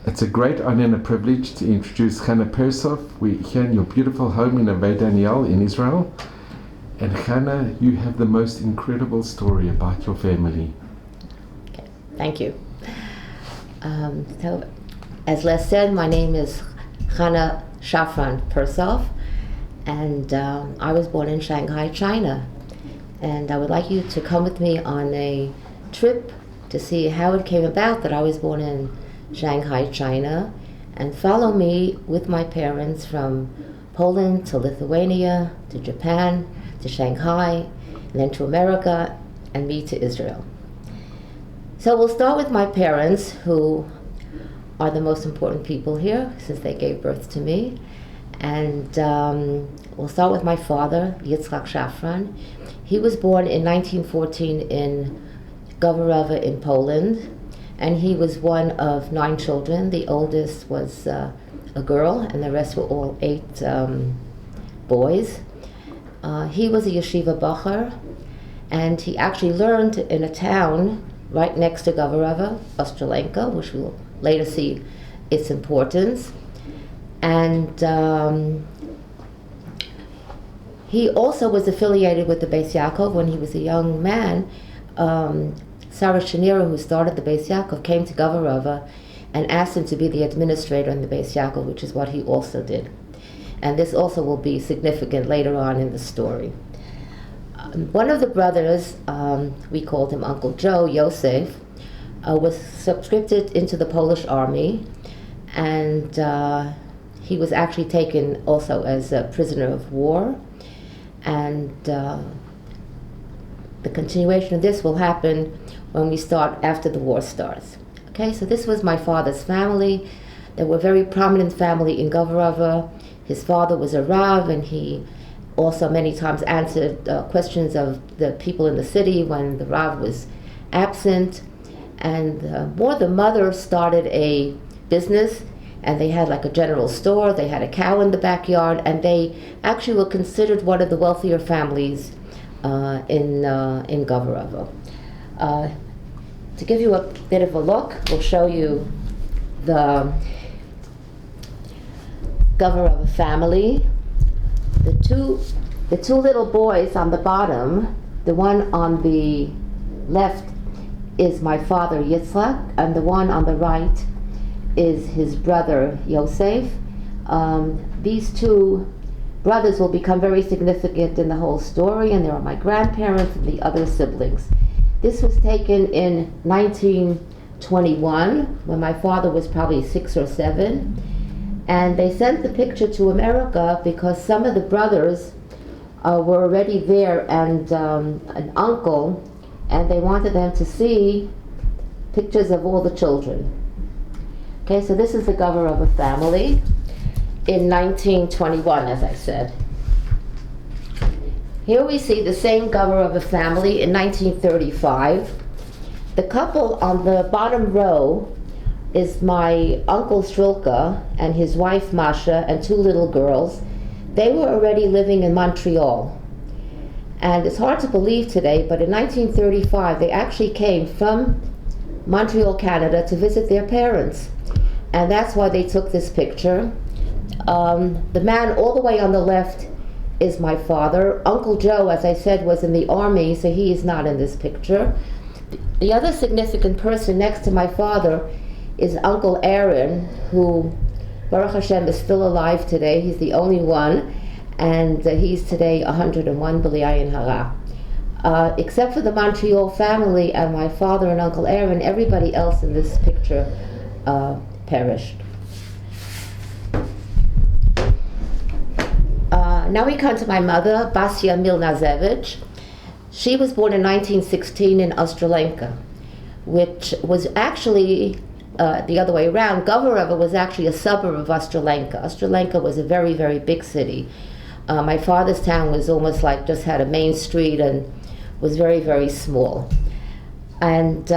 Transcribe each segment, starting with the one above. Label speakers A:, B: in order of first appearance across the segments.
A: It's a great honor and a privilege to introduce Chana Persoff. We're here in your beautiful home in Neve Daniel in Israel. And Chana, you have the most incredible story about your family.
B: Okay, thank you. So, as Les said, my name is Chana Persoff, and I was born in Shanghai, China. And I would like you to come with me on a trip to see how it came about that I was born in Shanghai, China, and follow me with my parents from Poland to Lithuania to Japan to Shanghai, and then to America, and me to Israel. So we'll start with my parents, who are the most important people here since they gave birth to me. And we'll start with my father, Yitzchak Shafran. He was born in 1914 in Gawrowa in Poland, and he was one of 9 children. The oldest was a girl, and the rest were all 8 boys. He was a yeshiva bacher, and he actually learned in a town right next to Gawrowa, Ostrolenka, which we'll later see its importance. And he also was affiliated with the Beis Yaakov when he was a young man. Sarah Shanira, who started the Beis Yaakov, came to Gawrowa and asked him to be the administrator in the Beis Yaakov, which is what he also did. And this also will be significant later on in the story. One of the brothers, we called him Uncle Joe, Yosef, was subscripted into the Polish army, and he was actually taken also as a prisoner of war. And the continuation of this will happen when we start after the war starts. Okay, so this was my father's family. They were a very prominent family in Gawrowa. His father was a Rav, and he also many times answered questions of the people in the city when the Rav was absent. And the mother started a business, and they had like a general store. They had a cow in the backyard, and they actually were considered one of the wealthier families in Gawrowa. To give you a bit of a look, we'll show you the Gawrowa family. The two little boys on the bottom, the one on the left is my father Yitzchak, and the one on the right is his brother Yosef. These 2 brothers will become very significant in the whole story, and there are my grandparents and the other siblings. This was taken in 1921, when my father was probably 6 or 7, and they sent the picture to America because some of the brothers were already there, and an uncle, and they wanted them to see pictures of all the children. Okay, so this is the Gawrowa family in 1921, as I said. Here we see the same Gawrowa family in 1935. The couple on the bottom row is my uncle Shrilka and his wife Masha and 2 little girls. They were already living in Montreal. And it's hard to believe today, but in 1935 they actually came from Montreal, Canada to visit their parents. And that's why they took this picture. The man all the way on the left is my father. Uncle Joe, as I said, was in the army, so he is not in this picture. The other significant person next to my father is Uncle Aaron, who, Baruch Hashem, is still alive today. He's the only one, and he's today 101, B'li Ayin Hara. Except for the Montreal family and my father and Uncle Aaron, everybody else in this picture perished. Now we come to my mother, Basia Milnazevich. She was born in 1916 in Ostrolenka, which was actually the other way around. Gawrowa was actually a suburb of Ostrolenka. Ostrolenka was a very, very big city. My father's town was almost like just had a main street and was very, very small. And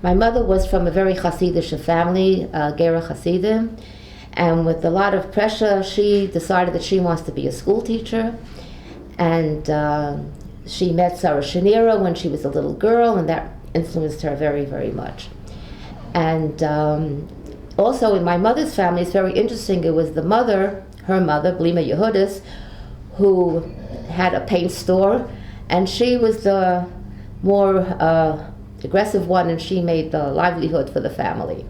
B: my mother was from a very Hasidic family, Gera Hasidim. And with a lot of pressure, she decided that she wants to be a school teacher. And she met Sarah Shanira when she was a little girl, and that influenced her very, very much. And also in my mother's family, it's very interesting. It was the mother, her mother, Blima Yehudis, who had a paint store, and she was the more aggressive one, and she made the livelihood for the family.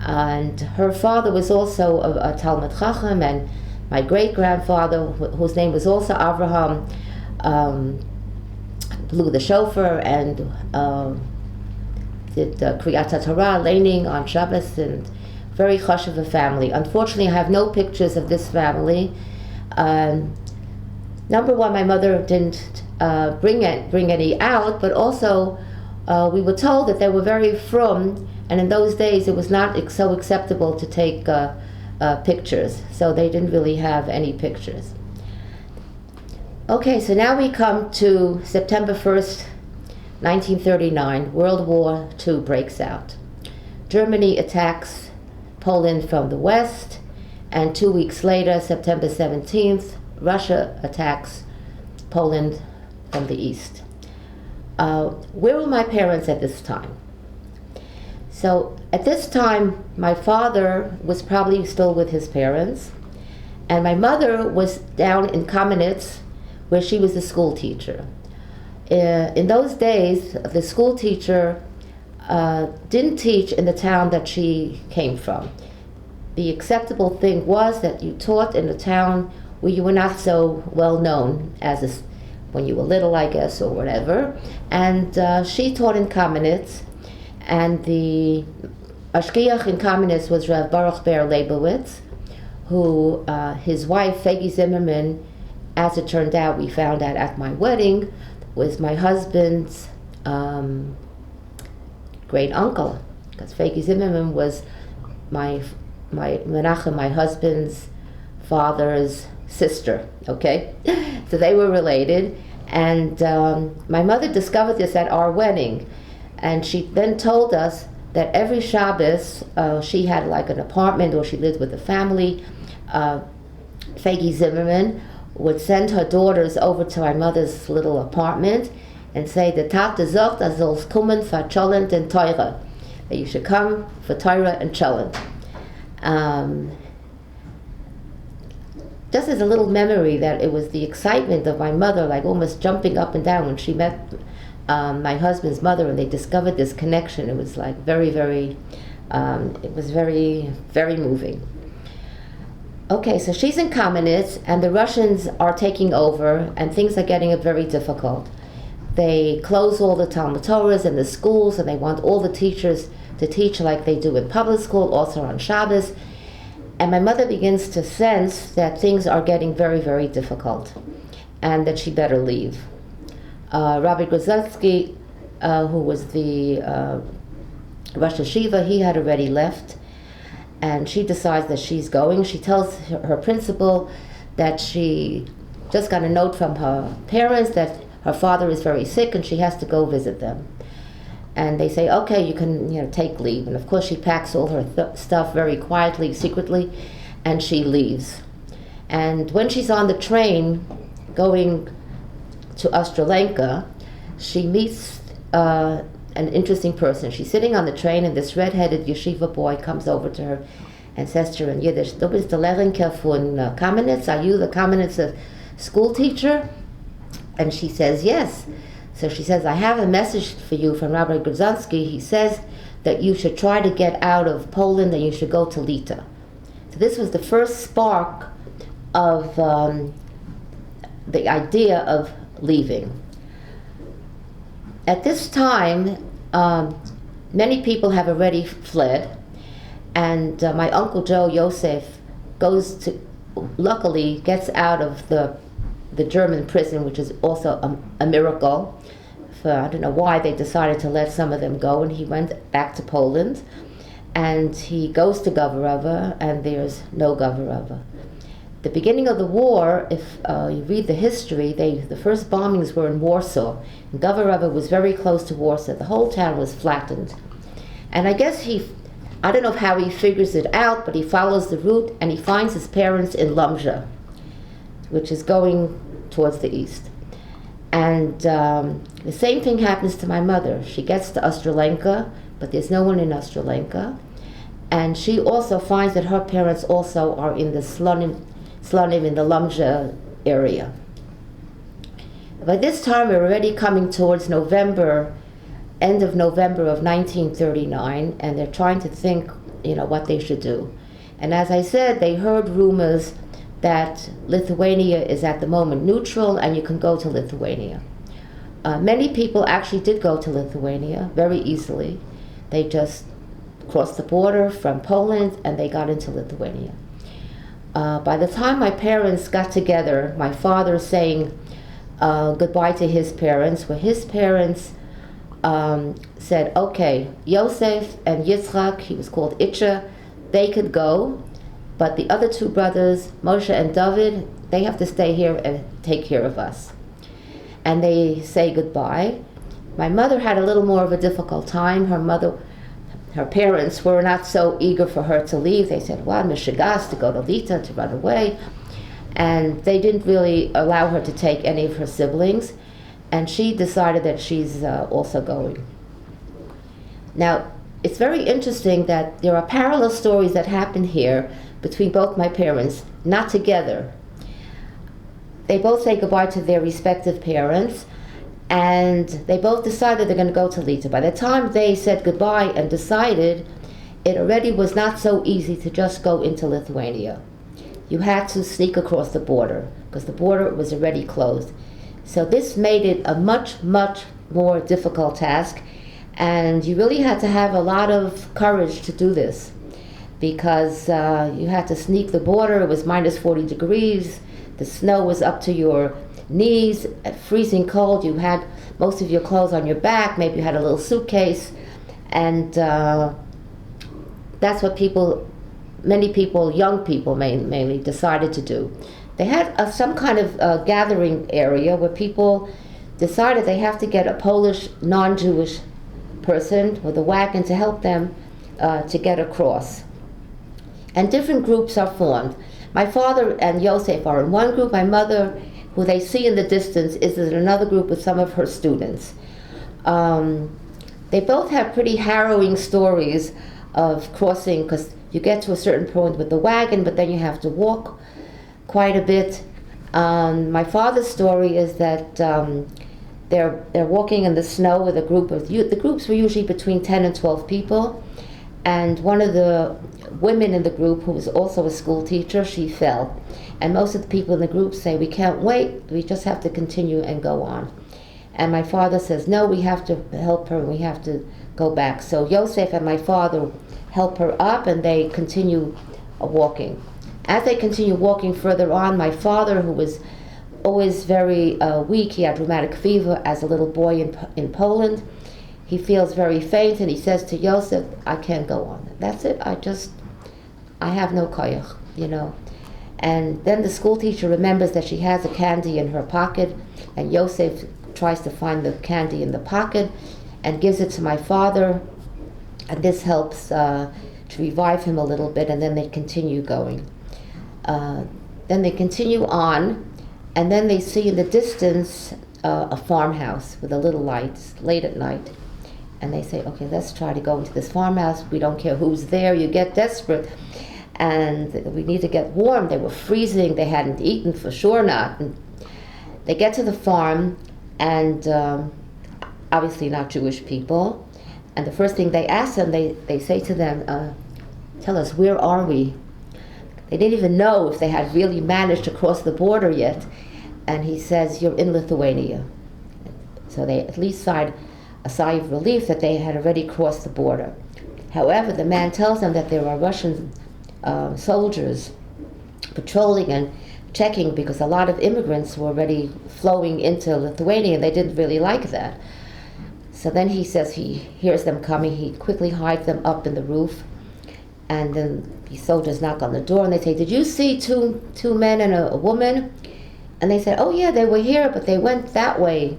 B: And her father was also a Talmud Chacham, and my great-grandfather, whose name was also Avraham, blew the shofar and did Kriyat Torah, laning on Shabbos, and very chashuv a family. Unfortunately, I have no pictures of this family. Number one, my mother didn't bring any out, but also we were told that they were very frum, and in those days it was not so acceptable to take pictures, so they didn't really have any pictures. Okay, so now we come to September 1st, 1939. World War II breaks out. Germany attacks Poland from the west, and 2 weeks later, September 17th, Russia attacks Poland from the east. Where were my parents at this time? So at this time, my father was probably still with his parents, and my mother was down in Kamenitz, where she was a school teacher. In those days, the school teacher didn't teach in the town that she came from. The acceptable thing was that you taught in a town where you were not so well known as when you were little, I guess, or whatever. And she taught in Kamenitz, and the Ashkiach in Kamenitz was Rav Baruch Ber Leibowitz, who his wife, Fegi Zimmerman, as it turned out, we found out at my wedding, was my husband's great uncle, because Fegi Zimmerman was my Menachem, my husband's father's sister. Okay, so they were related, and my mother discovered this at our wedding, and she then told us that every Shabbos she had like an apartment, or she lived with a family. Fegi Zimmerman would send her daughters over to my mother's little apartment and say, "The Tate zogt azol kommen for Cholent and Torah," that you should come for Torah and Cholent. Just as a little memory, that it was the excitement of my mother, like almost jumping up and down when she met my husband's mother, and they discovered this connection. It was like very, very, it was very, very moving. Okay, so she's in Kamenitz, and the Russians are taking over, and things are getting very difficult. They close all the Talmud Torahs and the schools, and they want all the teachers to teach like they do in public school, also on Shabbos. And my mother begins to sense that things are getting very, very difficult, and that she better leave. Rabbi Grozelsky, who was the Rosh Hashiva, he had already left, and she decides that she's going. She tells her principal that she just got a note from her parents that her father is very sick and she has to go visit them. And they say, okay, you can take leave. And of course she packs all her stuff very quietly, secretly, and she leaves. And when she's on the train going to Ostrolenka, she meets an interesting person. She's sitting on the train, and this red-headed yeshiva boy comes over to her and says to her in Yiddish, "Du bist der Lehrer von Kamenitz? Are you the Kamenitz school teacher?" And she says, yes. So she says, "I have a message for you from Rabbi Grozelsky. He says that you should try to get out of Poland and you should go to Lita." So this was the first spark of the idea of leaving. At this time, many people have already fled, and my Uncle Joe Yosef luckily gets out of the German prison, which is also a miracle. I don't know why they decided to let some of them go, and he went back to Poland, and he goes to Gavarova, and there's no Gavarova. The beginning of the war, if you read the history, the first bombings were in Warsaw, and Gavarova was very close to Warsaw. The whole town was flattened. And I guess I don't know how he figures it out, but he follows the route, and he finds his parents in Lumja, which is going towards the east. And the same thing happens to my mother. She gets to Ostrolenka, but there's no one in Ostrolenka. And she also finds that her parents also are in the Slonim in the Lumja area. By this time, we're already coming towards November, end of November of 1939, and they're trying to think, what they should do. And as I said, they heard rumors that Lithuania is at the moment neutral and you can go to Lithuania. Many people actually did go to Lithuania very easily. They just crossed the border from Poland and they got into Lithuania. By the time my parents got together, my father saying goodbye to his parents, where his parents said, okay, Yosef and Yitzchak, he was called Itcha, they could go, but the other two brothers, Moshe and David, they have to stay here and take care of us. And they say goodbye. My mother had a little more of a difficult time. Her parents were not so eager for her to leave. They said, well, Mishigas, to go to Lita, to run away. And they didn't really allow her to take any of her siblings. And she decided that she's also going. Now, it's very interesting that there are parallel stories that happen here between both my parents, not together. They both say goodbye to their respective parents, and they both decided they're going to go to Lita. By the time they said goodbye and decided, it already was not so easy to just go into Lithuania. You had to sneak across the border, because the border was already closed. So this made it a much, much more difficult task, and you really had to have a lot of courage to do this, because you had to sneak the border. It was minus 40 degrees. The snow was up to your knees, freezing cold. You had most of your clothes on your back. Maybe you had a little suitcase. And that's what many people, young people mainly, decided to do. They had some kind of gathering area where people decided they have to get a Polish non-Jewish person with a wagon to help them to get across. And different groups are formed. My father and Yosef are in one group. My mother, who they see in the distance, is in another group with some of her students. They both have pretty harrowing stories of crossing, because you get to a certain point with the wagon, but then you have to walk quite a bit. My father's story is that they're walking in the snow with a group of youth. The groups were usually between 10 and 12 people, and one of the women in the group, who was also a school teacher, she fell. And most of the people in the group say, we can't wait, we just have to continue and go on. And my father says, no, we have to help her, we have to go back. So Yosef and my father help her up, and they continue walking. As they continue walking further on, my father, who was always very weak, he had rheumatic fever as a little boy in Poland, he feels very faint, and he says to Yosef, I can't go on. That's it, I have no koyach, And then the school teacher remembers that she has a candy in her pocket, and Yosef tries to find the candy in the pocket and gives it to my father, and this helps to revive him a little bit, and then they continue going. Then they continue on, and then they see in the distance a farmhouse with a little light. It's late at night. And they say, okay, let's try to go into this farmhouse. We don't care who's there. You get desperate. And we need to get warm. They were freezing. They hadn't eaten, for sure not. And they get to the farm, and obviously not Jewish people. And the first thing they ask them, they say to them, tell us, where are we? They didn't even know if they had really managed to cross the border yet. And he says, you're in Lithuania. So they at least sighed a sigh of relief that they had already crossed the border. However, the man tells them that there are Russian soldiers patrolling and checking, because a lot of immigrants were already flowing into Lithuania, and they didn't really like that. So then he says he hears them coming, he quickly hides them up in the roof, and then the soldiers knock on the door, and they say, did you see two men and a woman? And they said, oh yeah, they were here, but they went that way,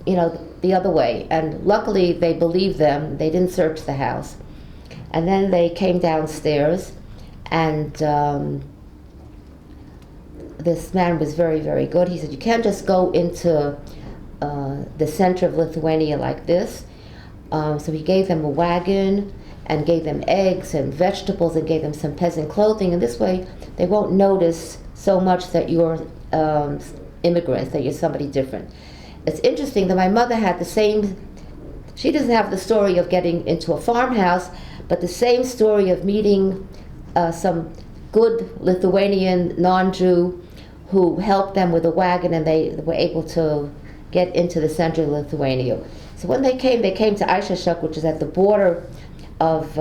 B: the other way. And luckily they believed them. They didn't search the house. And then they came downstairs, and this man was very, very good. He said, you can't just go into the center of Lithuania like this. So he gave them a wagon, and gave them eggs and vegetables and gave them some peasant clothing. And this way, they won't notice so much that you're immigrants, that you're somebody different. It's interesting that my mother had the same, she doesn't have the story of getting into a farmhouse, but the same story of meeting some good Lithuanian non-Jew who helped them with a wagon, and they were able to get into the central Lithuania. So when they came to Aishashuk, which is at the border of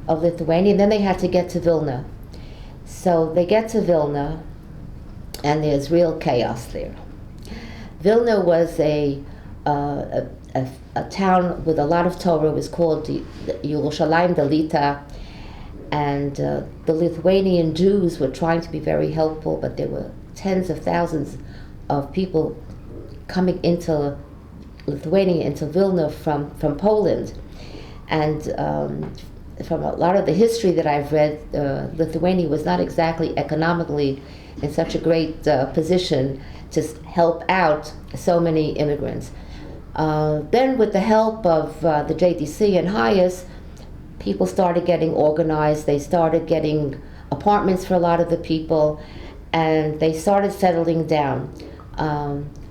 B: Lithuania, and then they had to get to Vilna. So they get to Vilna, and there's real chaos there. Vilna was a town with a lot of Torah. It was called Yerushalayim Dalita, and the Lithuanian Jews were trying to be very helpful, but there were tens of thousands of people coming into Lithuania, into Vilna from Poland. And from a lot of the history that I've read, Lithuania was not exactly economically in such a great position to help out so many immigrants. Then with the help of the JDC and Hayes, people started getting organized. They started getting apartments for a lot of the people, and they started settling down.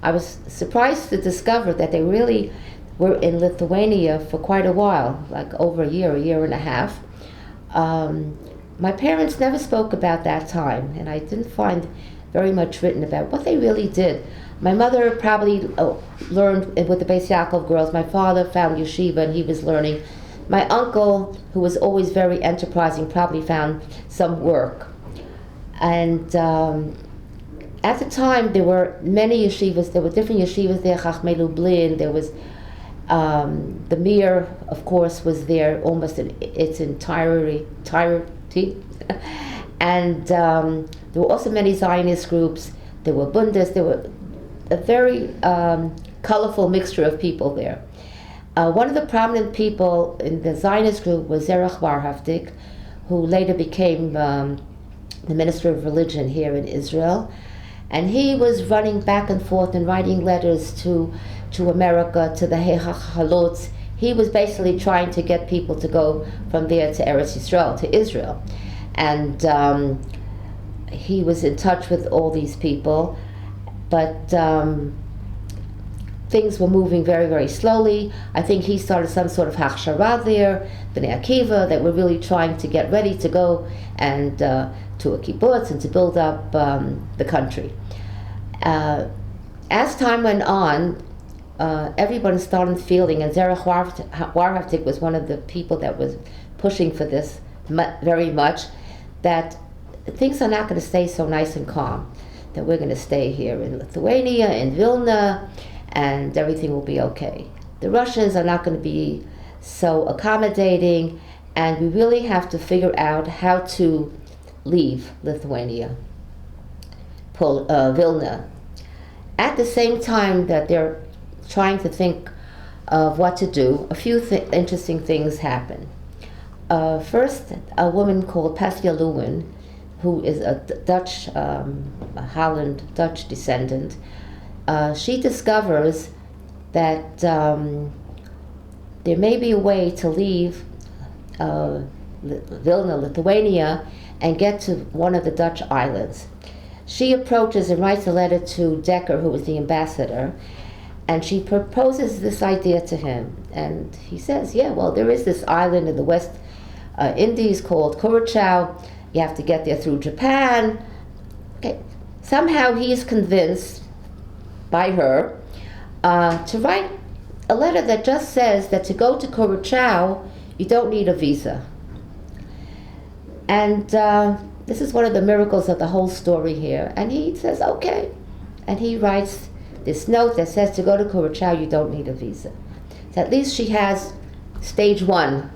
B: I was surprised to discover that they really were in Lithuania for quite a while, like over a year and a half. My parents never spoke about that time, and I didn't find very much written about what they really did. My mother probably learned with the Beis Yaakov girls. My father found yeshiva, and he was learning. My uncle, who was always very enterprising, probably found some work. And at the time, there were many yeshivas. There were different yeshivas there. Chachmei Lublin. There was the Mir, of course, was there almost in its entirety. And there were also many Zionist groups. There were Bundes. There were a very colorful mixture of people there. One of the prominent people in the Zionist group was Zerach Warhaftig, who later became the Minister of Religion here in Israel. And he was running back and forth and writing letters to America, to the Halotz. He was basically trying to get people to go from there to Eretz Yisrael, to Israel. And he was in touch with all these people, but things were moving very, very slowly. I think he started some sort of hachshara there, Bnei Akiva, that were really trying to get ready to go and to a kibbutz and to build up the country. As time went on, everyone started feeling, and Zerach Warhaftig was one of the people that was pushing for this very much, that things are not going to stay so nice and calm, that we're going to stay here in Lithuania, in Vilna, and everything will be okay. The Russians are not going to be so accommodating, and we really have to figure out how to leave Lithuania, Vilna. At the same time that they're trying to think of what to do, a few interesting things happen. First, a woman called Pascal Lewin, who is a Dutch, Holland Dutch descendant, she discovers that there may be a way to leave Vilna, Lithuania, and get to one of the Dutch islands. She approaches and writes a letter to Decker, who was the ambassador, and she proposes this idea to him. And he says, yeah, well, there is this island in the West Indies called Curacao. You have to get there through Japan. Okay. Somehow he is convinced by her to write a letter that just says that to go to Curacao, you don't need a visa. And this is one of the miracles of the whole story here. And he says, okay. And he writes this note that says to go to Curacao, you don't need a visa. So at least she has stage one.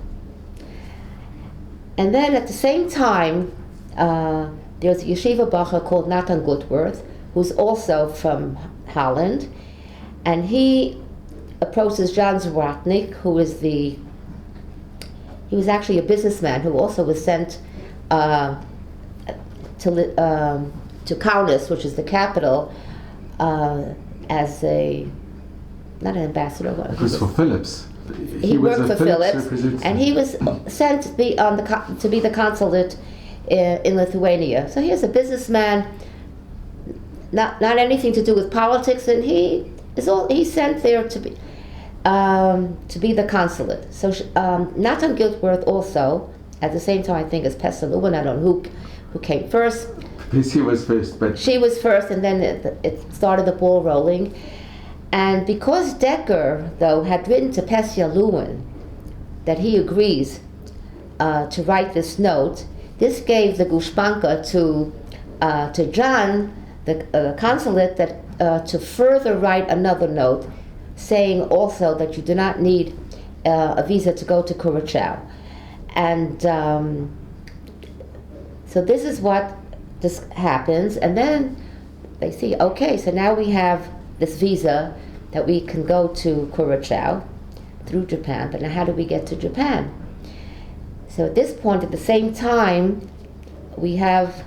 B: And then at the same time, there's a yeshiva bacher called Nathan Gutworth, who's also from Holland. And he approaches John Zwartnik, who is he was actually a businessman who also was sent to Kaunas, which is the capital, as not an ambassador.
A: It was for Phillips.
B: he
A: was
B: worked
A: a
B: for Philips,
A: representative.
B: and he was sent to be on to be the consulate in Lithuania. So here's a businessman, not anything to do with politics, and he's sent there to be the consulate. So Natan Giltworth also, at the same time, I think, as Pessalou, I don't know who came first.
A: She was first, but
B: she was first, and then it started the ball rolling. And because Decker, though, had written to Pessia Lewin that he agrees to write this note, this gave the gushpanka to John, the consulate, that to further write another note, saying also that you do not need a visa to go to Curacao. And so this is what this happens, and then they see, okay, so now we have this visa that we can go to Curacao through Japan, but now how do we get to Japan? So at this point, at the same time, we have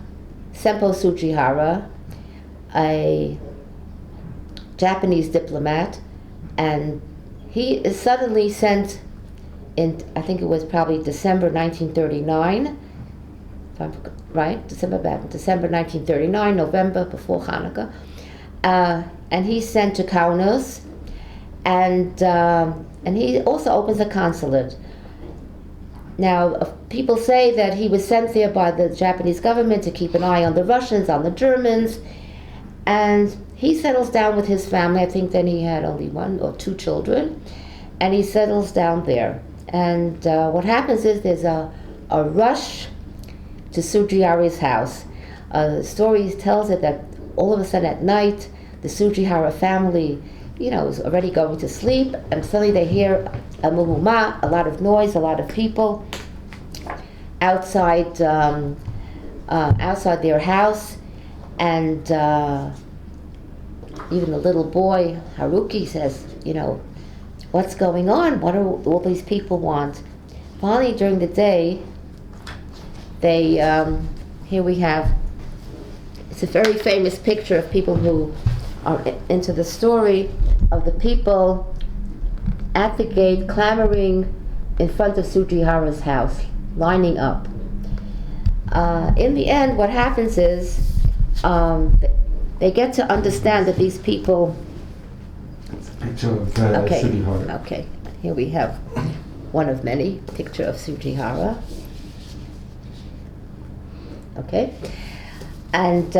B: Senpo Sugihara, a Japanese diplomat, and he is suddenly sent in, I think it was probably December 1939, if I'm right, December 1939, November, before Hanukkah, and he's sent to Kaunas, and he also opens a consulate. Now, people say that he was sent there by the Japanese government to keep an eye on the Russians, on the Germans, and he settles down with his family. I think then he had only 1 or 2 children, and he settles down there. And what happens is there's a rush to Sugihara's house. The story tells it that all of a sudden at night, the Sugihara family, is already going to sleep, and suddenly they hear a muhuma, a lot of noise, a lot of people outside their house, and even the little boy Haruki says, what's going on? What do all these people want? Finally, during the day, they here we have, it's a very famous picture of people who are into the story of the people at the gate clamoring in front of Sugihara's house, lining up. In the end, what happens is they get to understand that these people.
A: It's a picture of Sugihara.
B: Okay, here we have one of many, picture of Sugihara. Okay, and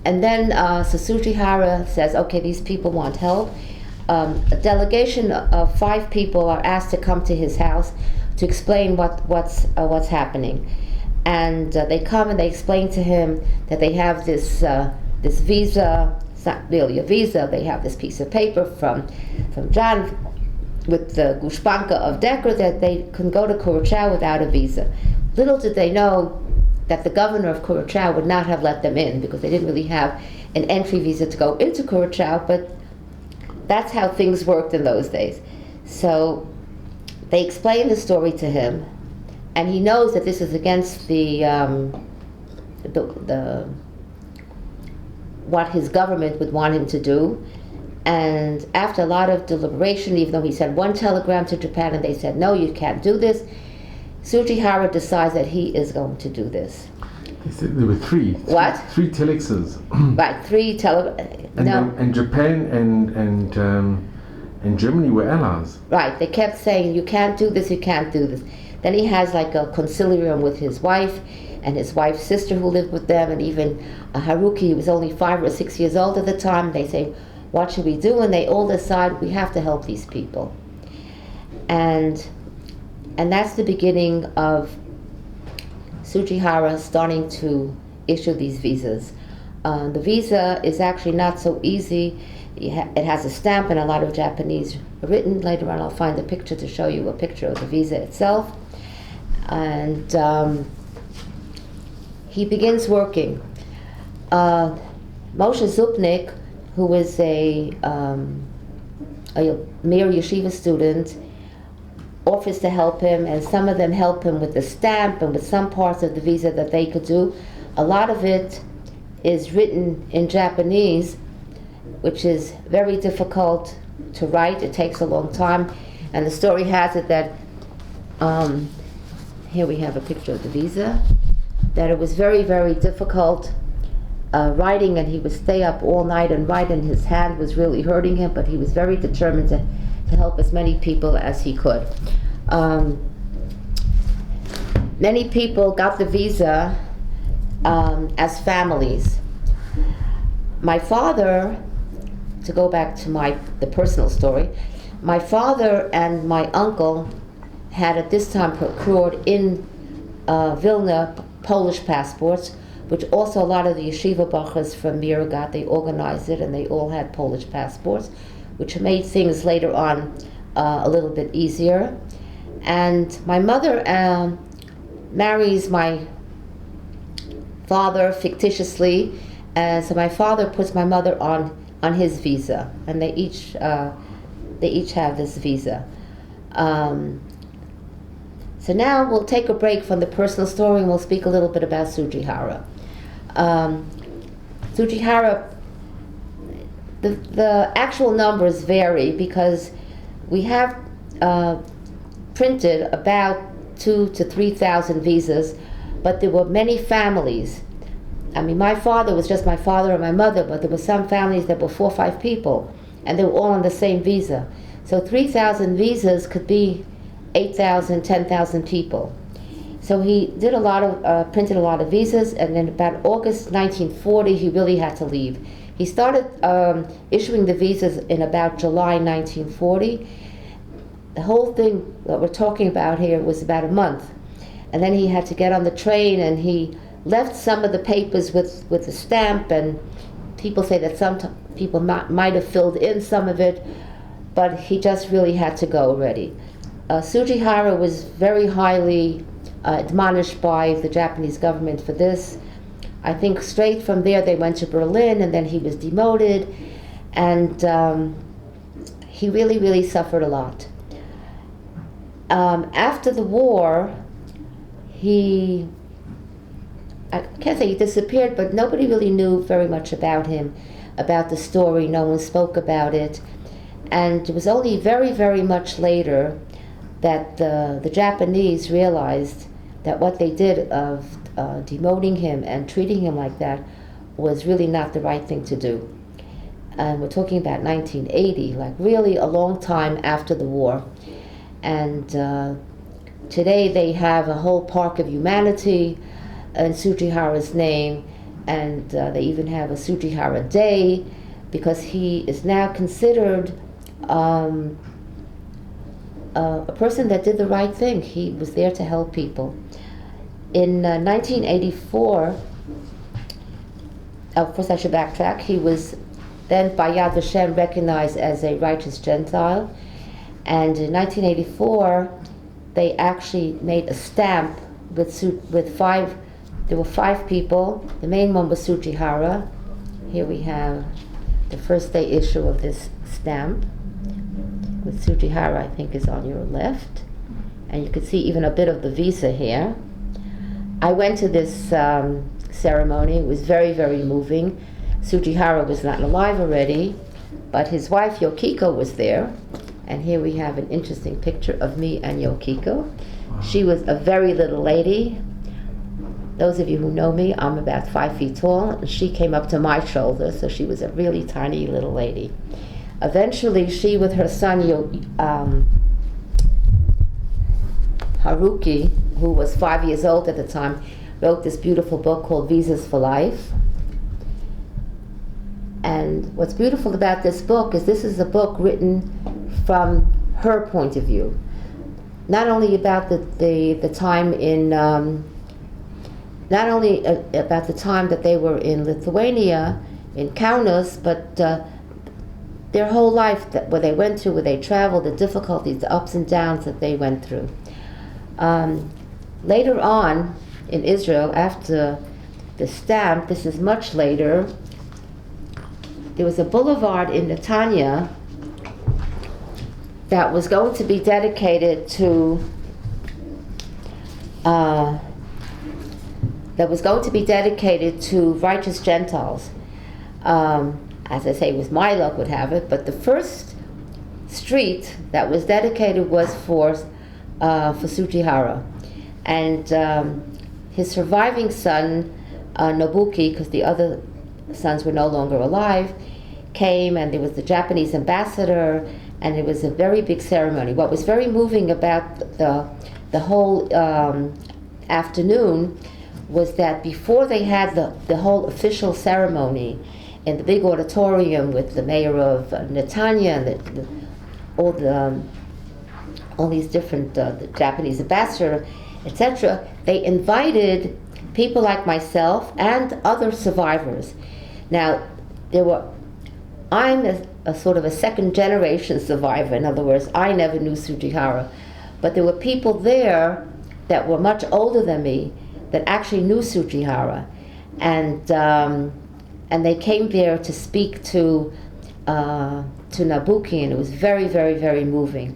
B: and then so Sugihara says, okay, these people want help. A delegation of 5 people are asked to come to his house to explain what's happening, and they come and they explain to him that they have this visa. It's not really a visa. They have this piece of paper from John with the gushpanka of Decker that they can go to Curacao without a visa. Little did they know that the governor of Curacao would not have let them in, because they didn't really have an entry visa to go into Curacao, but that's how things worked in those days. So they explained the story to him, and he knows that this is against the what his government would want him to do. And after a lot of deliberation, even though he sent 1 telegram to Japan and they said, no, you can't do this, Sugihara decides that he is going to do this.
A: He said there were 3.
B: What?
A: 3 telexes.
B: Right, 3
A: And Japan and Germany were allies.
B: Right, they kept saying, you can't do this, you can't do this. Then he has like a concilium with his wife and his wife's sister who lived with them, and even Haruki, who was only 5 or 6 years old at the time. They say, what should we do? And they all decide, we have to help these people. And that's the beginning of Sugihara starting to issue these visas. The visa is actually not so easy. It has a stamp and a lot of Japanese written. Later on I'll find a picture to show you a picture of the visa itself. And he begins working. Moshe Zupnik, who was a Mir Yeshiva student, offers to help him, and some of them help him with the stamp and with some parts of the visa that they could do. A lot of it is written in Japanese, which is very difficult to write. It takes a long time. And the story has it that, here we have a picture of the visa, that it was very, very difficult writing, and he would stay up all night and write, and his hand was really hurting him, but he was very determined to help as many people as he could. Many people got the visa as families. My father, to go back to the personal story, my father and my uncle had at this time procured in Vilna Polish passports, which also a lot of the yeshiva bachas from Mira got. They organized it, and they all had Polish passports, which made things later on a little bit easier. And my mother marries my father fictitiously, and so my father puts my mother on his visa, and they each have this visa. So now we'll take a break from the personal story, and we'll speak a little bit about Sujihara. Sujihara, the actual numbers vary because we have printed about 2,000 to 3,000 visas, but there were many families. I mean, my father was just my father and my mother, but there were some families that were 4 or 5 people, and they were all on the same visa. So 3,000 visas could be 8,000, 10,000 people. So he did a lot of, printed a lot of visas, and then about August 1940, he really had to leave. He started issuing the visas in about July 1940. The whole thing that we're talking about here was about a month. And then he had to get on the train, and he left some of the papers with a stamp, and people say that some people might have filled in some of it, but he just really had to go already. Sujihara was very highly admonished by the Japanese government for this. I think straight from there they went to Berlin, and then he was demoted, and he really, really suffered a lot. After the war, I can't say he disappeared, but nobody really knew very much about him, about the story. No one spoke about it. And it was only very, very much later that the Japanese realized that what they did of demoting him and treating him like that was really not the right thing to do. And we're talking about 1980, like really a long time after the war. And today they have a whole Park of Humanity in Sujihara's name, and they even have a Sujihara Day, because he is now considered a person that did the right thing. He was there to help people. In 1984, of course I should backtrack, he was then by Yad Vashem recognized as a righteous Gentile, and in 1984 they actually made a stamp with 5. There were 5 people. The main one was Sujihara. Here we have the first day issue of this stamp, with Sujihara, I think, is on your left, and you can see even a bit of the visa here. I went to this ceremony. It was very, very moving. Sujihara was not alive already, but his wife Yokiko was there, and here we have an interesting picture of me and Yokiko. She was a very little lady. Those of you who know me, I'm about 5 feet tall, and she came up to my shoulder, so she was a really tiny little lady. Eventually, she with her son Haruki, who was 5 years old at the time, wrote this beautiful book called Visas for Life. And what's beautiful about this book is this is a book written from her point of view. Not only about the time in not only about the time that they were in Lithuania, in Kaunas, but their whole life, where they went through, where they traveled, the difficulties, the ups and downs that they went through. Later on in Israel, after the stamp, this is much later, there was a boulevard in Netanya that was going to be dedicated to righteous Gentiles. as I say, was my luck would have it, but the first street that was dedicated was for Tsujihara. And his surviving son, Nobuki, because the other sons were no longer alive, came, and there was the Japanese ambassador, and it was a very big ceremony. What was very moving about the whole afternoon was that before they had the whole official ceremony in the big auditorium with the mayor of Netanya and all these different the Japanese ambassador, etc., they invited people like myself and other survivors. Now, I'm a sort of a second generation survivor. In other words, I never knew Tsujihara, but there were people there that were much older than me that actually knew Tsujihara, and they came there to speak to Nobuki, and it was very, very, very moving.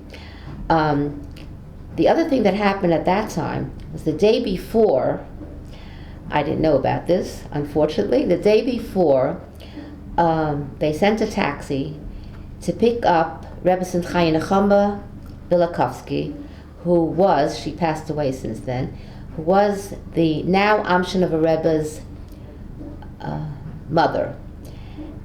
B: The other thing that happened at that time was the day before. I didn't know about this, unfortunately. The day before, they sent a taxi to pick up Rebbetzin Chaya Bilakovsky, who was, she passed away since then, who was the now Amshinova Rebbe's mother.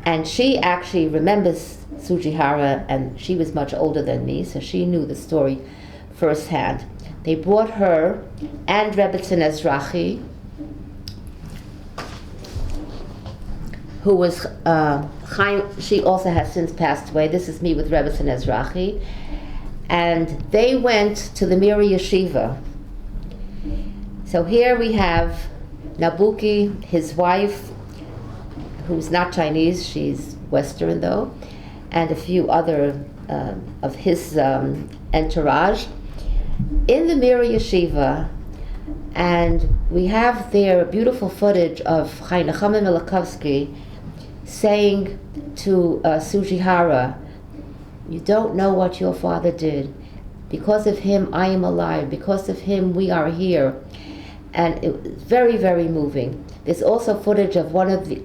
B: And she actually remembers Tsujihara, and she was much older than me, so she knew the story firsthand. They brought her and Rebbetzin Ezrachi, who was she also has since passed away. This is me with Rebbetzin Ezrachi, and they went to the Mir Yeshiva. So here we have Nobuki, his wife, who's not Chinese, she's Western though, and a few other of his entourage in the Mir Yeshiva. And we have there beautiful footage of Chaya Milakovsky saying to Tsujihara, "You don't know what your father did. Because of him, I am alive. Because of him, we are here." And it was very, very moving. There's also footage of one of the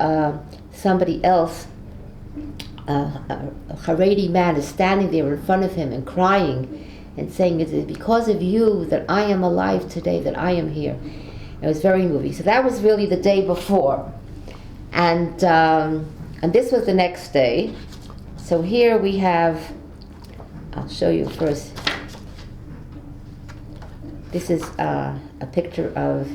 B: somebody else, a Haredi man, is standing there in front of him and crying and saying, "It is because of you that I am alive today, that I am here." It was very moving. So that was really the day before. And this was the next day. So here we have, I'll show you first. This is a picture of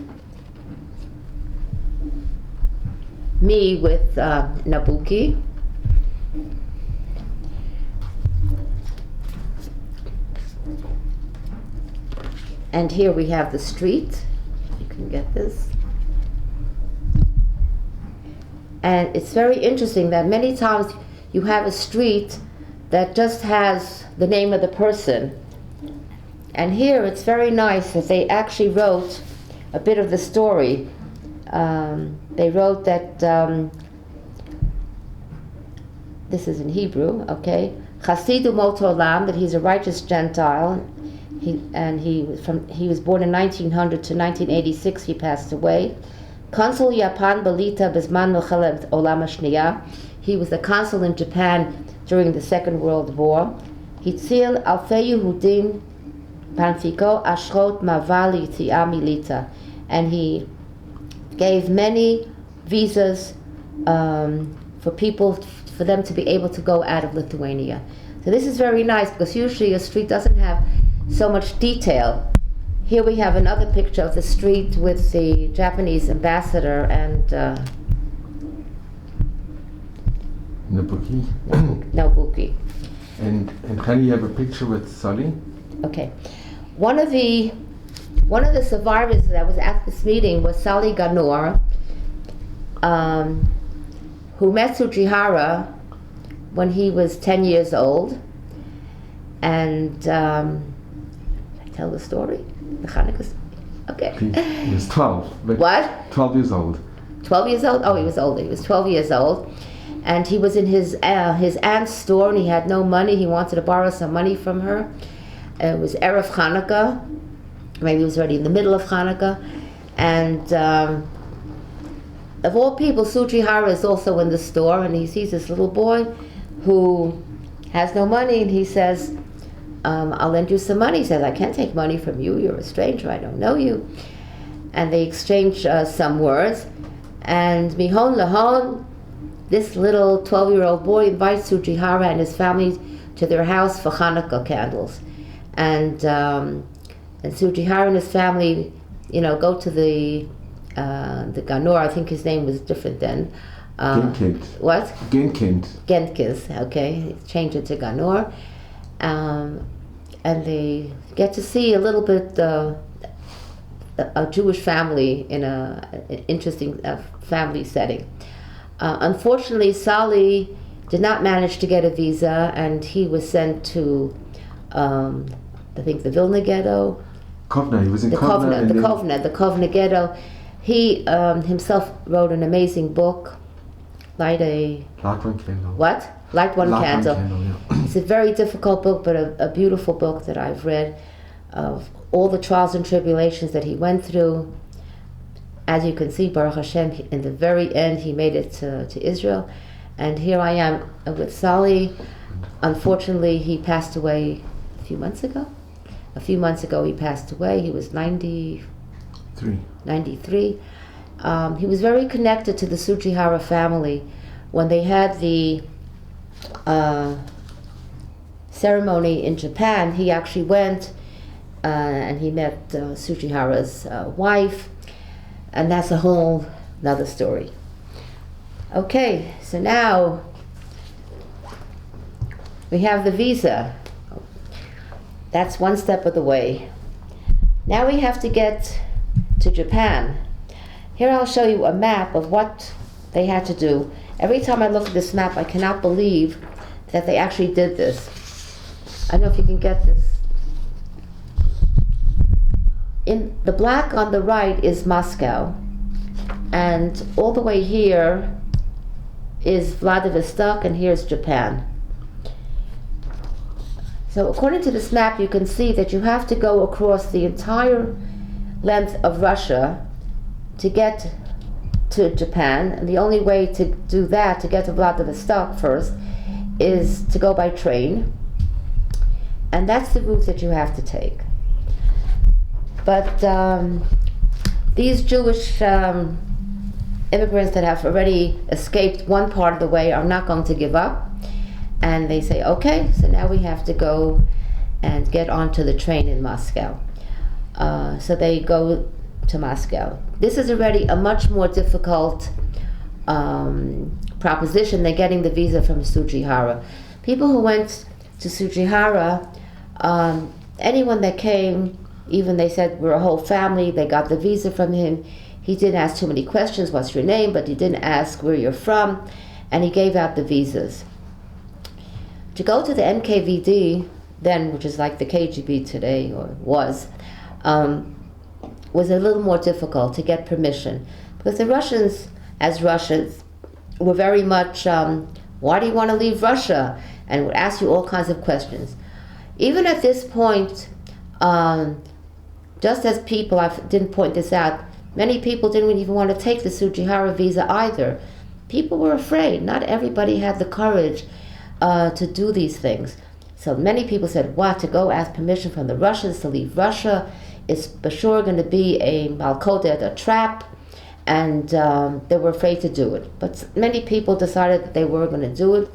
B: me with Nobuki. And here we have the street. You can get this. And it's very interesting that many times you have a street that just has the name of the person. And here it's very nice that they actually wrote a bit of the story. They wrote that, this is in Hebrew, okay, Chasidu Mot Olam, that he's a righteous Gentile. He was born in 1900 to 1986. He passed away. Consul Japan Belita Bisman Milchelet Olam Hashniya. He was the consul in Japan during the Second World War. Hitzil Alfei Yehudim Panfiko Ashrot Maval Yitziah Milita, and he gave many visas for people, for them to be able to go out of Lithuania. So this is very nice, because usually a street doesn't have so much detail. Here we have another picture of the street with the Japanese ambassador and
A: Nobuki.
B: Nobuki.
A: And Hani, you have a picture with Sally?
B: Okay. One of the survivors that was at this meeting was Sally Ganor, who met Tsujihara when he was 10 years old. And tell the story? The Hanukkah? Okay.
A: He was 12. But
B: What?
A: 12 years old.
B: 12 years old? Oh, he was older. He was 12 years old. And he was in his aunt's store, and he had no money. He wanted to borrow some money from her. It was Erev Hanukkah. Maybe it was already in the middle of Hanukkah. And of all people, Sujihara is also in the store, and he sees this little boy who has no money, and he says, I'll lend you some money. He says, I can't take money from you. You're a stranger. I don't know you. And they exchange some words. And Mihon Lahon, this little 12-year-old boy invites Sujihara and his family to their house for Hanukkah candles. And Sujihara and his family, go to the Ganor. I think his name was different then.
A: Genkind.
B: What?
A: Genkind.
B: Gentkis, okay. Change it to Ganor. And they get to see a little bit a Jewish family in an interesting family setting. Unfortunately, Sali did not manage to get a visa, and he was sent to, I think, the Vilna ghetto.
A: Kovna, he was in Kovna.
B: The Kovna ghetto. He himself wrote an amazing book, Light One Candle. What? Light One Candle. Yeah. It's a very difficult book, but a beautiful book that I've read of all the trials and tribulations that he went through. As you can see, Baruch Hashem, in the very end, he made it to Israel. And here I am with Sali. Unfortunately, he passed away a few months ago. He passed away. He was 93. He was very connected to the Sujihara family. When they had the ceremony in Japan, he actually went and he met Sujihara's wife, and that's a whole another story. Okay, so now we have the visa. That's one step of the way. Now we have to get to Japan. Here I'll show you a map of what they had to do. Every time I look at this map, I cannot believe that they actually did this. I don't know if you can get this. In the black on the right is Moscow, and all the way here is Vladivostok, and here's Japan. So according to this map, you can see that you have to go across the entire length of Russia to get to Japan, and the only way to do that, to get to Vladivostok first, is to go by train, and that's the route that you have to take. But these Jewish immigrants that have already escaped one part of the way are not going to give up, and they say, okay, so now we have to go and get onto the train in Moscow. So they go to Moscow. This is already a much more difficult proposition than getting the visa from Sujihara. People who went to Sujihara, anyone that came, even they said we're a whole family, they got the visa from him. He didn't ask too many questions, what's your name, but he didn't ask where you're from, and he gave out the visas. To go to the NKVD then, which is like the KGB today, or was a little more difficult to get permission, because the Russians, as Russians, were very much, why do you want to leave Russia? And would ask you all kinds of questions. Even at this point, just as people, I didn't point this out, many people didn't even want to take the Sujihara visa either. People were afraid. Not everybody had the courage to do these things. So many people said, what, to go ask permission from the Russians to leave Russia? It's for sure going to be a malkodet, a trap, and they were afraid to do it. But many people decided that they were going to do it.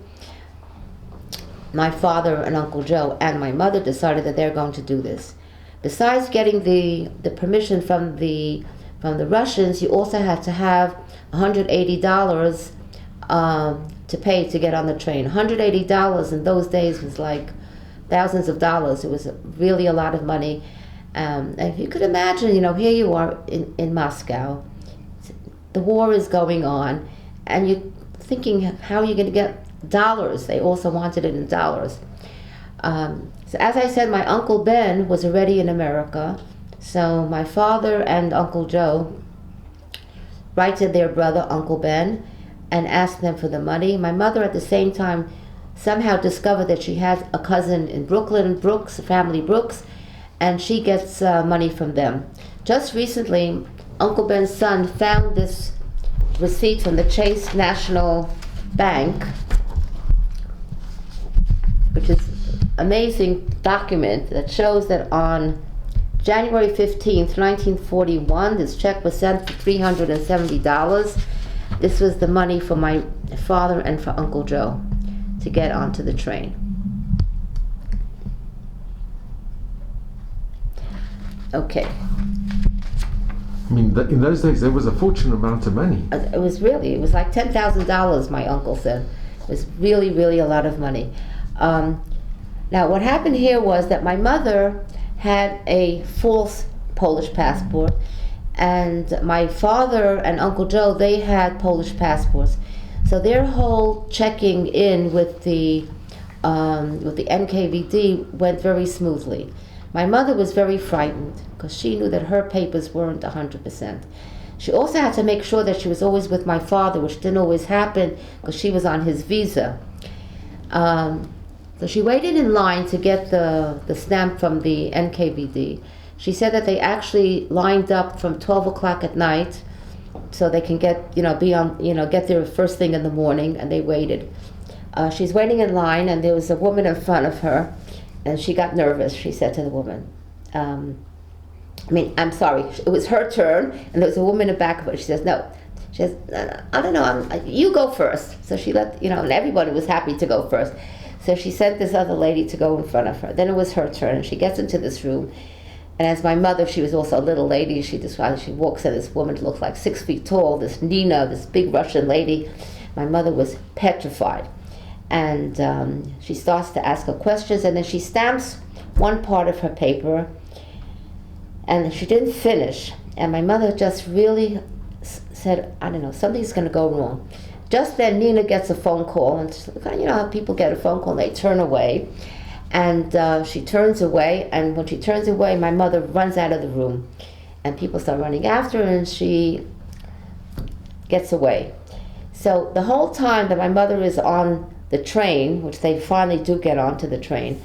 B: My father and Uncle Joe and my mother decided that they're going to do this. Besides getting the permission from the Russians, you also had to have $180 to pay to get on the train. $180 in those days was like thousands of dollars. It was really a lot of money. If you could imagine, here you are in Moscow. The war is going on, and you're thinking, how are you going to get dollars? They also wanted it in dollars. So as I said, my Uncle Ben was already in America. So my father and Uncle Joe write to their brother, Uncle Ben, and ask them for the money. My mother at the same time somehow discovered that she had a cousin in Brooklyn, Brooks, family Brooks, and she gets money from them. Just recently, Uncle Ben's son found this receipt from the Chase National Bank, which is amazing document that shows that on January 15th, 1941, this check was sent for $370. This was the money for my father and for Uncle Joe to get onto the train. Okay.
A: I mean, in those days, there was a fortunate amount of money.
B: It was like $10,000, my uncle said. It was really, really a lot of money. Now, what happened here was that my mother had a false Polish passport, and my father and Uncle Joe, they had Polish passports. So their whole checking in with the NKVD went very smoothly. My mother was very frightened because she knew that her papers weren't 100%. She also had to make sure that she was always with my father, which didn't always happen because she was on his visa. So she waited in line to get the stamp from the NKVD. She said that they actually lined up from 12 o'clock at night so they can get there first thing in the morning, and they waited. She's waiting in line, and there was a woman in front of her, and she got nervous. She said to the woman, I'm sorry, it was her turn, and there was a woman in the back of her. She says, no. She says, I don't know, you go first. So she let, and everybody was happy to go first. So she sent this other lady to go in front of her. Then it was her turn, and she gets into this room. And as my mother, she was also a little lady, she described, she walks in, this woman looked like 6 feet tall, this Nina, this big Russian lady. My mother was petrified. And she starts to ask her questions, and then she stamps one part of her paper, and she didn't finish. And my mother just really said, I don't know, something's going to go wrong. Just then Nina gets a phone call, and how people get a phone call and they turn away. And she turns away, and when she turns away, my mother runs out of the room. And people start running after her, and she gets away. So the whole time that my mother is on the train, which they finally do get onto the train,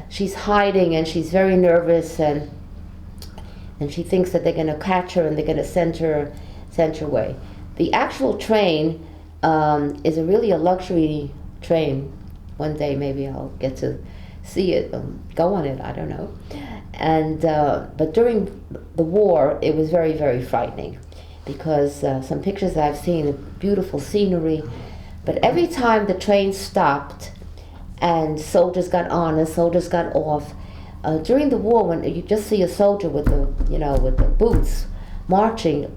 B: she's hiding, and she's very nervous, and she thinks that they're going to catch her and they're going to send her away. The actual train is really a luxury train. One day maybe I'll get to see it, go on it, I don't know. And but during the war, it was very, very frightening, because some pictures I've seen, beautiful scenery, but every time the train stopped and soldiers got on and soldiers got off, during the war, when you just see a soldier with the boots marching,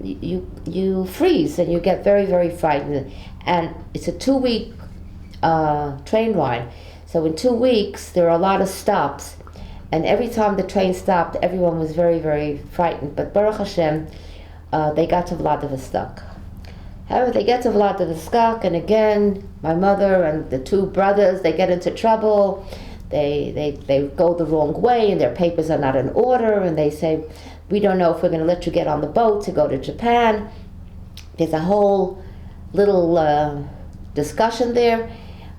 B: you freeze and you get very, very frightened. And it's a 2-week train ride. So in 2 weeks, there are a lot of stops. And every time the train stopped, everyone was very, very frightened. But Baruch Hashem, they got to Vladivostok. However, they get to Vladivostok, and again, my mother and the 2 brothers, they get into trouble. They go the wrong way, and their papers are not in order, and they say, we don't know if we're going to let you get on the boat to go to Japan. There's a whole little discussion there.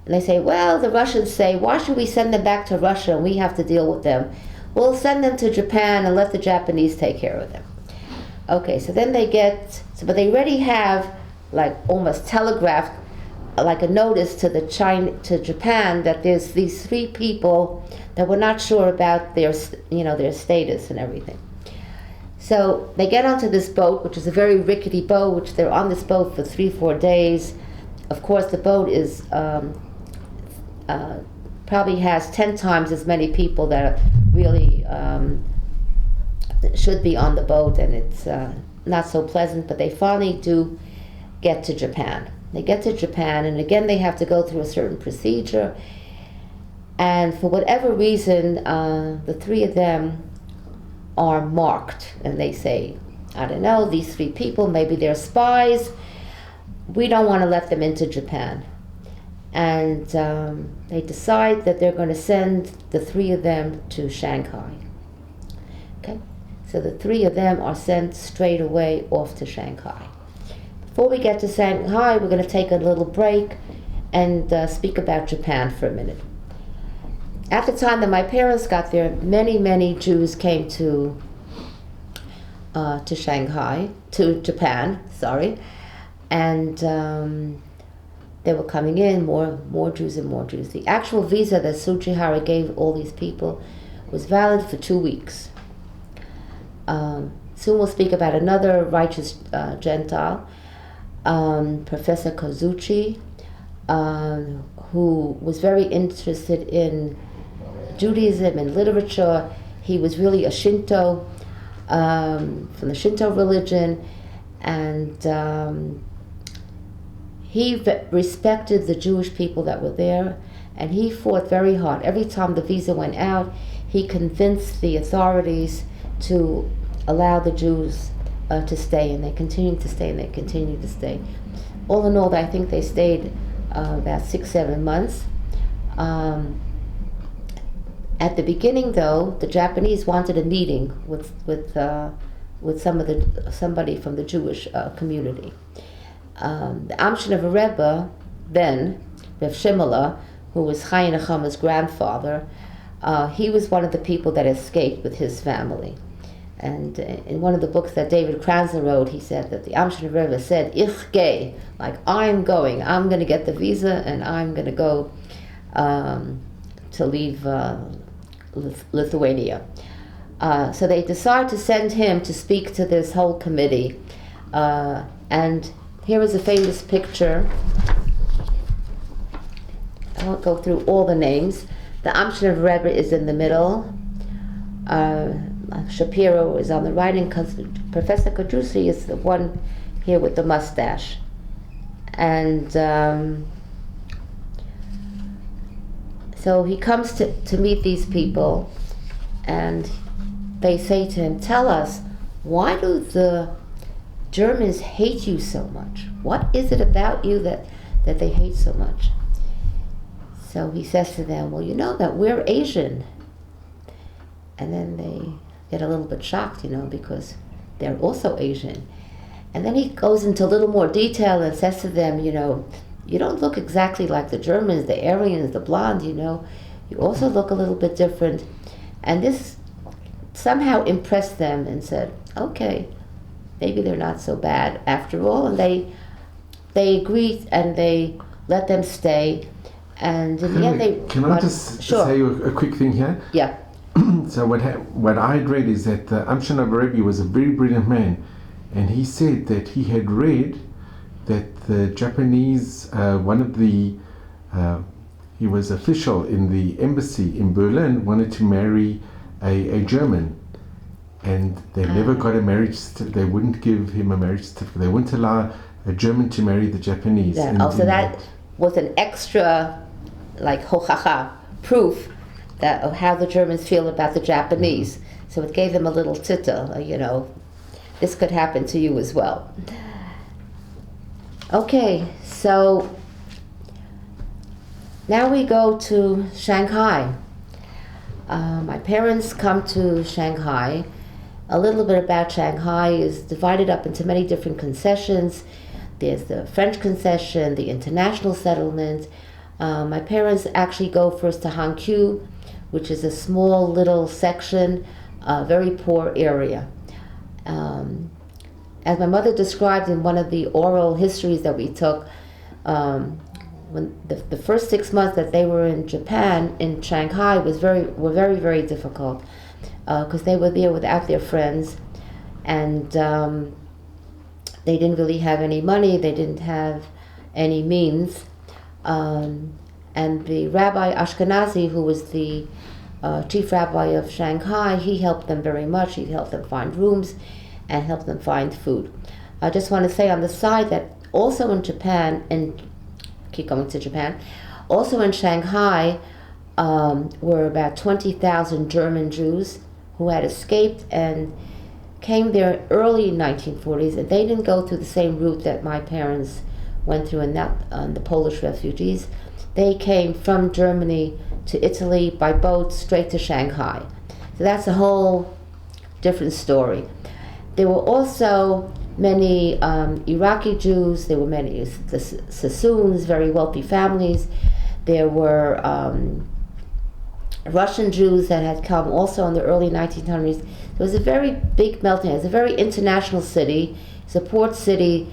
B: And they say, well, the Russians say, why should we send them back to Russia and we have to deal with them? We'll send them to Japan and let the Japanese take care of them. Okay, so then but they already have, like, almost telegraphed, like a notice to Japan that there's these 3 people that we're not sure about their status and everything. So they get onto this boat, which is a very rickety boat, which they're on this boat for 3-4 days. Of course, the boat is probably has 10 times as many people that really should be on the boat, and it's not so pleasant, but they finally do get to Japan. They get to Japan, and again they have to go through a certain procedure, and for whatever reason, the 3 of them are marked, and they say, I don't know, these 3 people, maybe they're spies, we don't want to let them into Japan. And they decide that they're going to send the 3 of them to Shanghai. Okay, so the 3 of them are sent straight away off to Shanghai. Before we get to Shanghai, we're going to take a little break and speak about Japan for a minute. At the time that my parents got there, many Jews came to Shanghai, to Japan, sorry. and they were coming in, more Jews and more Jews. The actual visa that Sujihara gave all these people was valid for 2 weeks. Soon we'll speak about another righteous Gentile, Professor Kozuchi, who was very interested in Judaism and literature. He was really a Shinto, from the Shinto religion, and he respected the Jewish people that were there, and he fought very hard. Every time the visa went out, he convinced the authorities to allow the Jews to stay, and they continued to stay, and they continued to stay. All in all, I think they stayed about 6-7 months. At the beginning, though, the Japanese wanted a meeting with somebody from the Jewish community. The Amshinover Rebbe, then, Rev Shimala, who was Chaim Nechama's grandfather, he was one of the people that escaped with his family. And in one of the books that David Kranzler wrote, he said that the Amshinover Rebbe said, Ich gehe, like I'm going to get the visa, and I'm going to go to leave Lithuania. So they decided to send him to speak to this whole committee. And here is a famous picture. I won't go through all the names. The Amshinover Rebbe is in the middle. Shapiro is on the right, and Professor Kojusi is the one here with the mustache. And so he comes to meet these people, and they say to him, tell us, why do the Germans hate you so much? What is it about you that they hate so much? So he says to them, well, you know that we're Asian. And then they get a little bit shocked, because they're also Asian. And then he goes into a little more detail and says to them, you don't look exactly like the Germans, the Aryans, the blonde, you also look a little bit different. And this somehow impressed them and said, okay, maybe they're not so bad after all. And they agreed, and they let them stay. And in the end, they...
A: Can I just say a quick thing here?
B: Yeah.
A: So what I had read is that Amshinover Rebbe was a very brilliant man, and he said that he had read that the Japanese, he was official in the embassy in Berlin, wanted to marry a German, and they never got a marriage certificate. They wouldn't give him a marriage certificate. They wouldn't allow a German to marry the Japanese.
B: Yeah. So that was an extra, like, hochacha, proof of how the Germans feel about the Japanese. Mm-hmm. So it gave them a little titter, this could happen to you as well. Okay, so now we go to Shanghai. My parents come to Shanghai. A little bit about Shanghai is divided up into many different concessions. There's the French concession, the international settlement. My parents actually go first to Hanqiu, which is a small little section, a very poor area. As my mother described in one of the oral histories that we took, when the first 6 months that they were in Japan, in Shanghai, were very, very difficult, because they were there without their friends, and they didn't really have any money, they didn't have any means. And the Rabbi Ashkenazi, who was the chief rabbi of Shanghai, he helped them very much. He helped them find rooms and helped them find food. I just want to say on the side that also in Japan, and keep going to Japan, also in Shanghai were about 20,000 German Jews who had escaped and came there early 1940s, and they didn't go through the same route that my parents went through, and the Polish refugees. They came from Germany to Italy by boat straight to Shanghai. So that's a whole different story. There were also many Iraqi Jews. There were many Sassoons, very wealthy families. There were Russian Jews that had come also in the early 1900s. It was a very big melting. It was a very international city. It's a port city.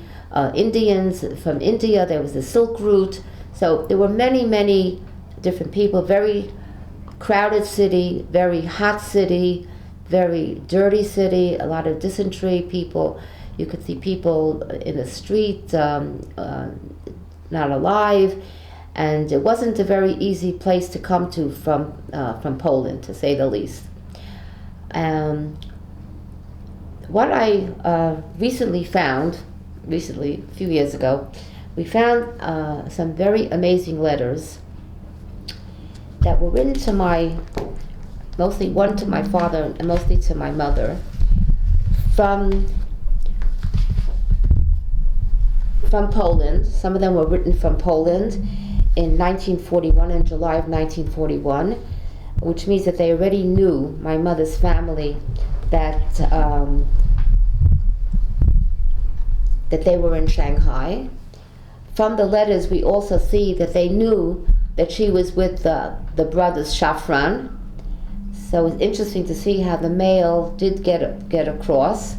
B: Indians from India. There was the Silk Route. So there were many different people. Very crowded city, very hot city, very dirty city. A lot of dysentery people. You could see people in the street not alive, and it wasn't a very easy place to come to from Poland, to say the least. What I recently, a few years ago, we found some very amazing letters that were written to mostly one to my father and mostly to my mother, from Poland. Some of them were written from Poland in 1941, in July of 1941, which means that they already knew, my mother's family, that they were in Shanghai. From the letters, we also see that they knew that she was with the brothers Shafran. So it's interesting to see how the mail did get across.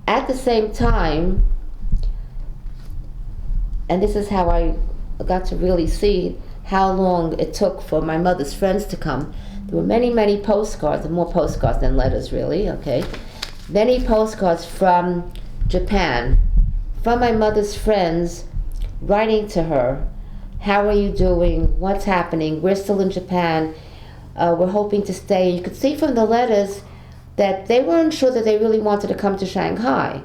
B: At the same time, and this is how I got to really see how long it took for my mother's friends to come. There were many postcards, and more postcards than letters, really, okay? Many postcards from Japan, from my mother's friends, writing to her, how are you doing, what's happening, we're still in Japan, we're hoping to stay. You could see from the letters that they weren't sure that they really wanted to come to Shanghai.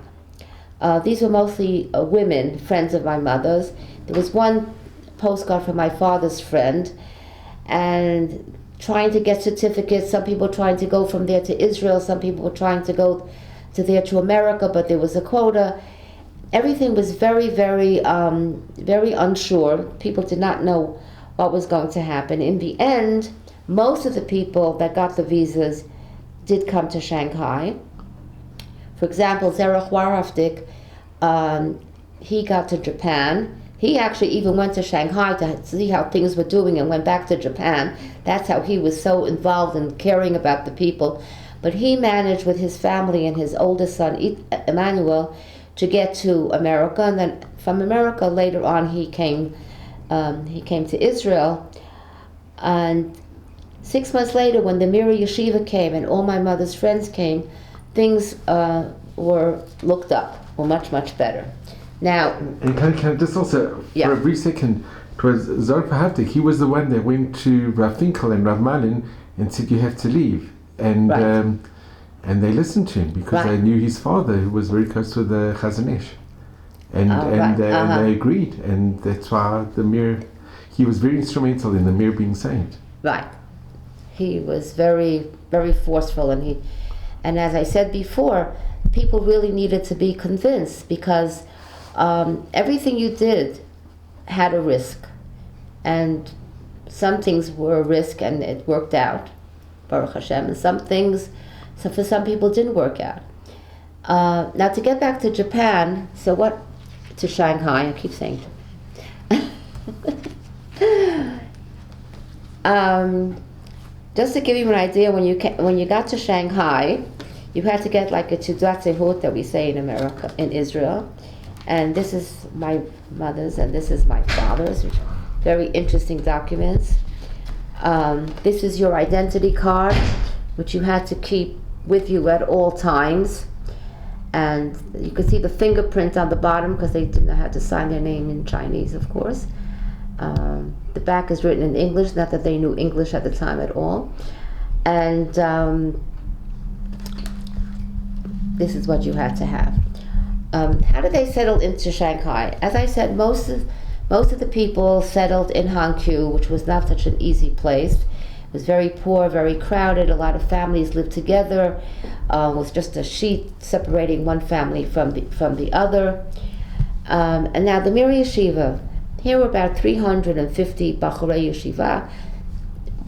B: These were mostly women, friends of my mother's. There was one postcard from my father's friend, and trying to get certificates. Some people trying to go from there to Israel, some people were trying to go to America, but there was a quota. Everything was very unsure. People did not know what was going to happen. In the end, most of the people that got the visas did come to Shanghai. For example, Zerach Warhafdik, he got to Japan. He actually even went to Shanghai to see how things were doing and went back to Japan. That's how he was so involved in caring about the people. But he managed with his family and his oldest son, Emmanuel, to get to America. And then from America, later on, he came to Israel. And 6 months later, when the Miri Yeshiva came and all my mother's friends came, things were looked up, were much better. Now,
A: and can I just also,
B: yeah,
A: for a brief second, it was Zor Pahavdik, he was the one that went to Rav Finkel and Rav Malin and said, you have to leave. And
B: right.
A: And they listened to him because
B: Right.
A: they knew his father, who was very close to the Chazon Ish. And
B: right.
A: they agreed, and that's why he was very instrumental in the Mir being saved.
B: Right. He was very forceful, and as I said before, people really needed to be convinced, because everything you did had a risk, and some things were a risk and it worked out, Baruch Hashem, and some things, so for some people, didn't work out. Now, to get back to Japan, to Shanghai, I keep saying. Just to give you an idea, when you got to Shanghai, you had to get like a Tzudat Zehut that we say in America, in Israel, and this is my mother's and this is my father's, which are very interesting documents. This is your identity card, which you had to keep with you at all times, and you could see the fingerprint on the bottom because they didn't know how to sign their name in Chinese, of course. The back is written in English, not that they knew English at the time at all. And this is what you had to have. How did they settle into Shanghai? As I said, most of the people settled in Hankyu, which was not such an easy place. It was very poor, very crowded. A lot of families lived together. It was just a sheet separating one family from the other. And now the Mir Yeshiva, here were about 350 Bachurei Yeshiva.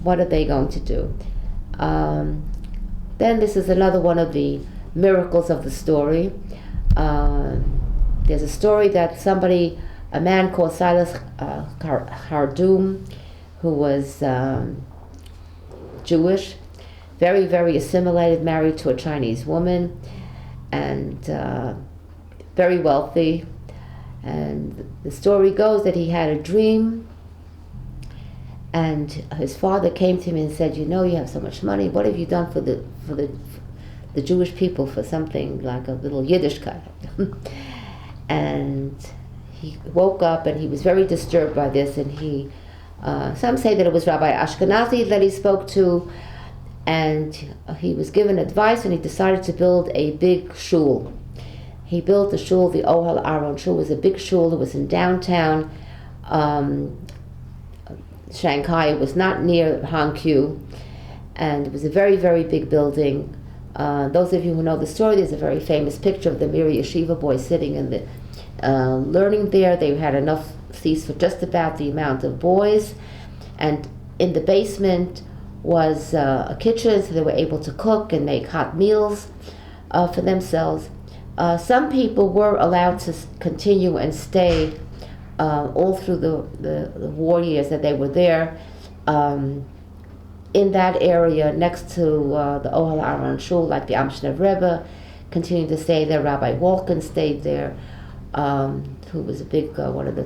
B: What are they going to do? Then this is another one of the miracles of the story. There's a story that a man called Silas Hardum, who was Jewish, very assimilated, married to a Chinese woman, and very wealthy. And the story goes that he had a dream, and his father came to him and said, you have so much money, what have you done for the Jewish people, for something like a little Yiddishkeit? And he woke up and he was very disturbed by this, and he some say that it was Rabbi Ashkenazi that he spoke to, and he was given advice, and he decided to build a big shul. He built the shul, the Ohel Aron shul. Was a big shul. It was in downtown Shanghai. It was not near Hankou, and it was a very, very big building. Those of you who know the story, there's a very famous picture of the Mir Yeshiva boys sitting in the learning there. They had enough seats for just about the amount of boys, and in the basement was a kitchen, so they were able to cook and make hot meals for themselves. Some people were allowed to continue and stay all through the war years that they were there. In that area next to the Ohel Aron Shul, like the Amshner Rebbe, continued to stay there. Rabbi Walken stayed there, who was a big one of the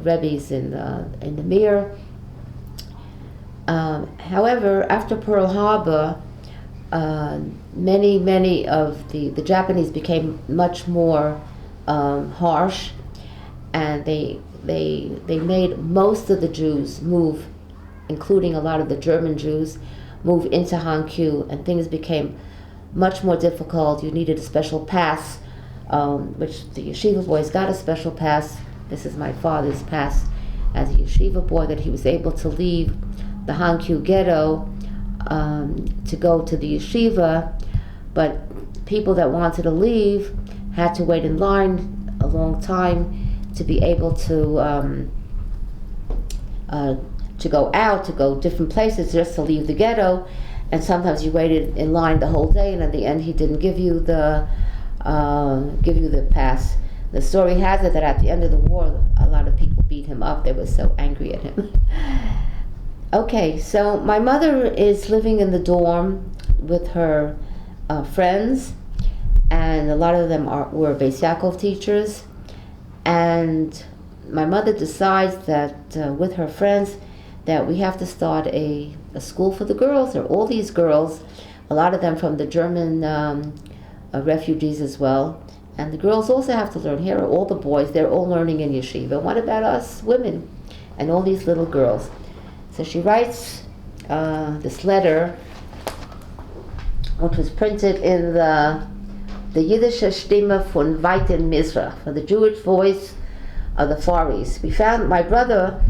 B: Rebbes in the Mir. However, after Pearl Harbor, many of the Japanese became much more harsh, and they made most of the Jews move, including a lot of the German Jews, move into Hankou, and things became much more difficult. You needed a special pass, which the yeshiva boys got a special pass. This is my father's pass as a yeshiva boy, that he was able to leave the Hankou ghetto to go to the yeshiva, but people that wanted to leave had to wait in line a long time to be able to go out, to go different places, just to leave the ghetto. And sometimes you waited in line the whole day, and at the end he didn't give you the pass. The story has it that at the end of the war, a lot of people beat him up. They were so angry at him. Okay, so my mother is living in the dorm with her friends, and a lot of them were Beis Yaakov teachers. And my mother decides that with her friends that we have to start a school for the girls. There are all these girls, a lot of them from the German refugees as well. And the girls also have to learn. Here are all the boys, they're all learning in yeshiva. What about us women and all these little girls? So she writes this letter, which was printed in the Yiddische Stimme von Weiten Mizrach, for the Jewish voice of the Far East. My brother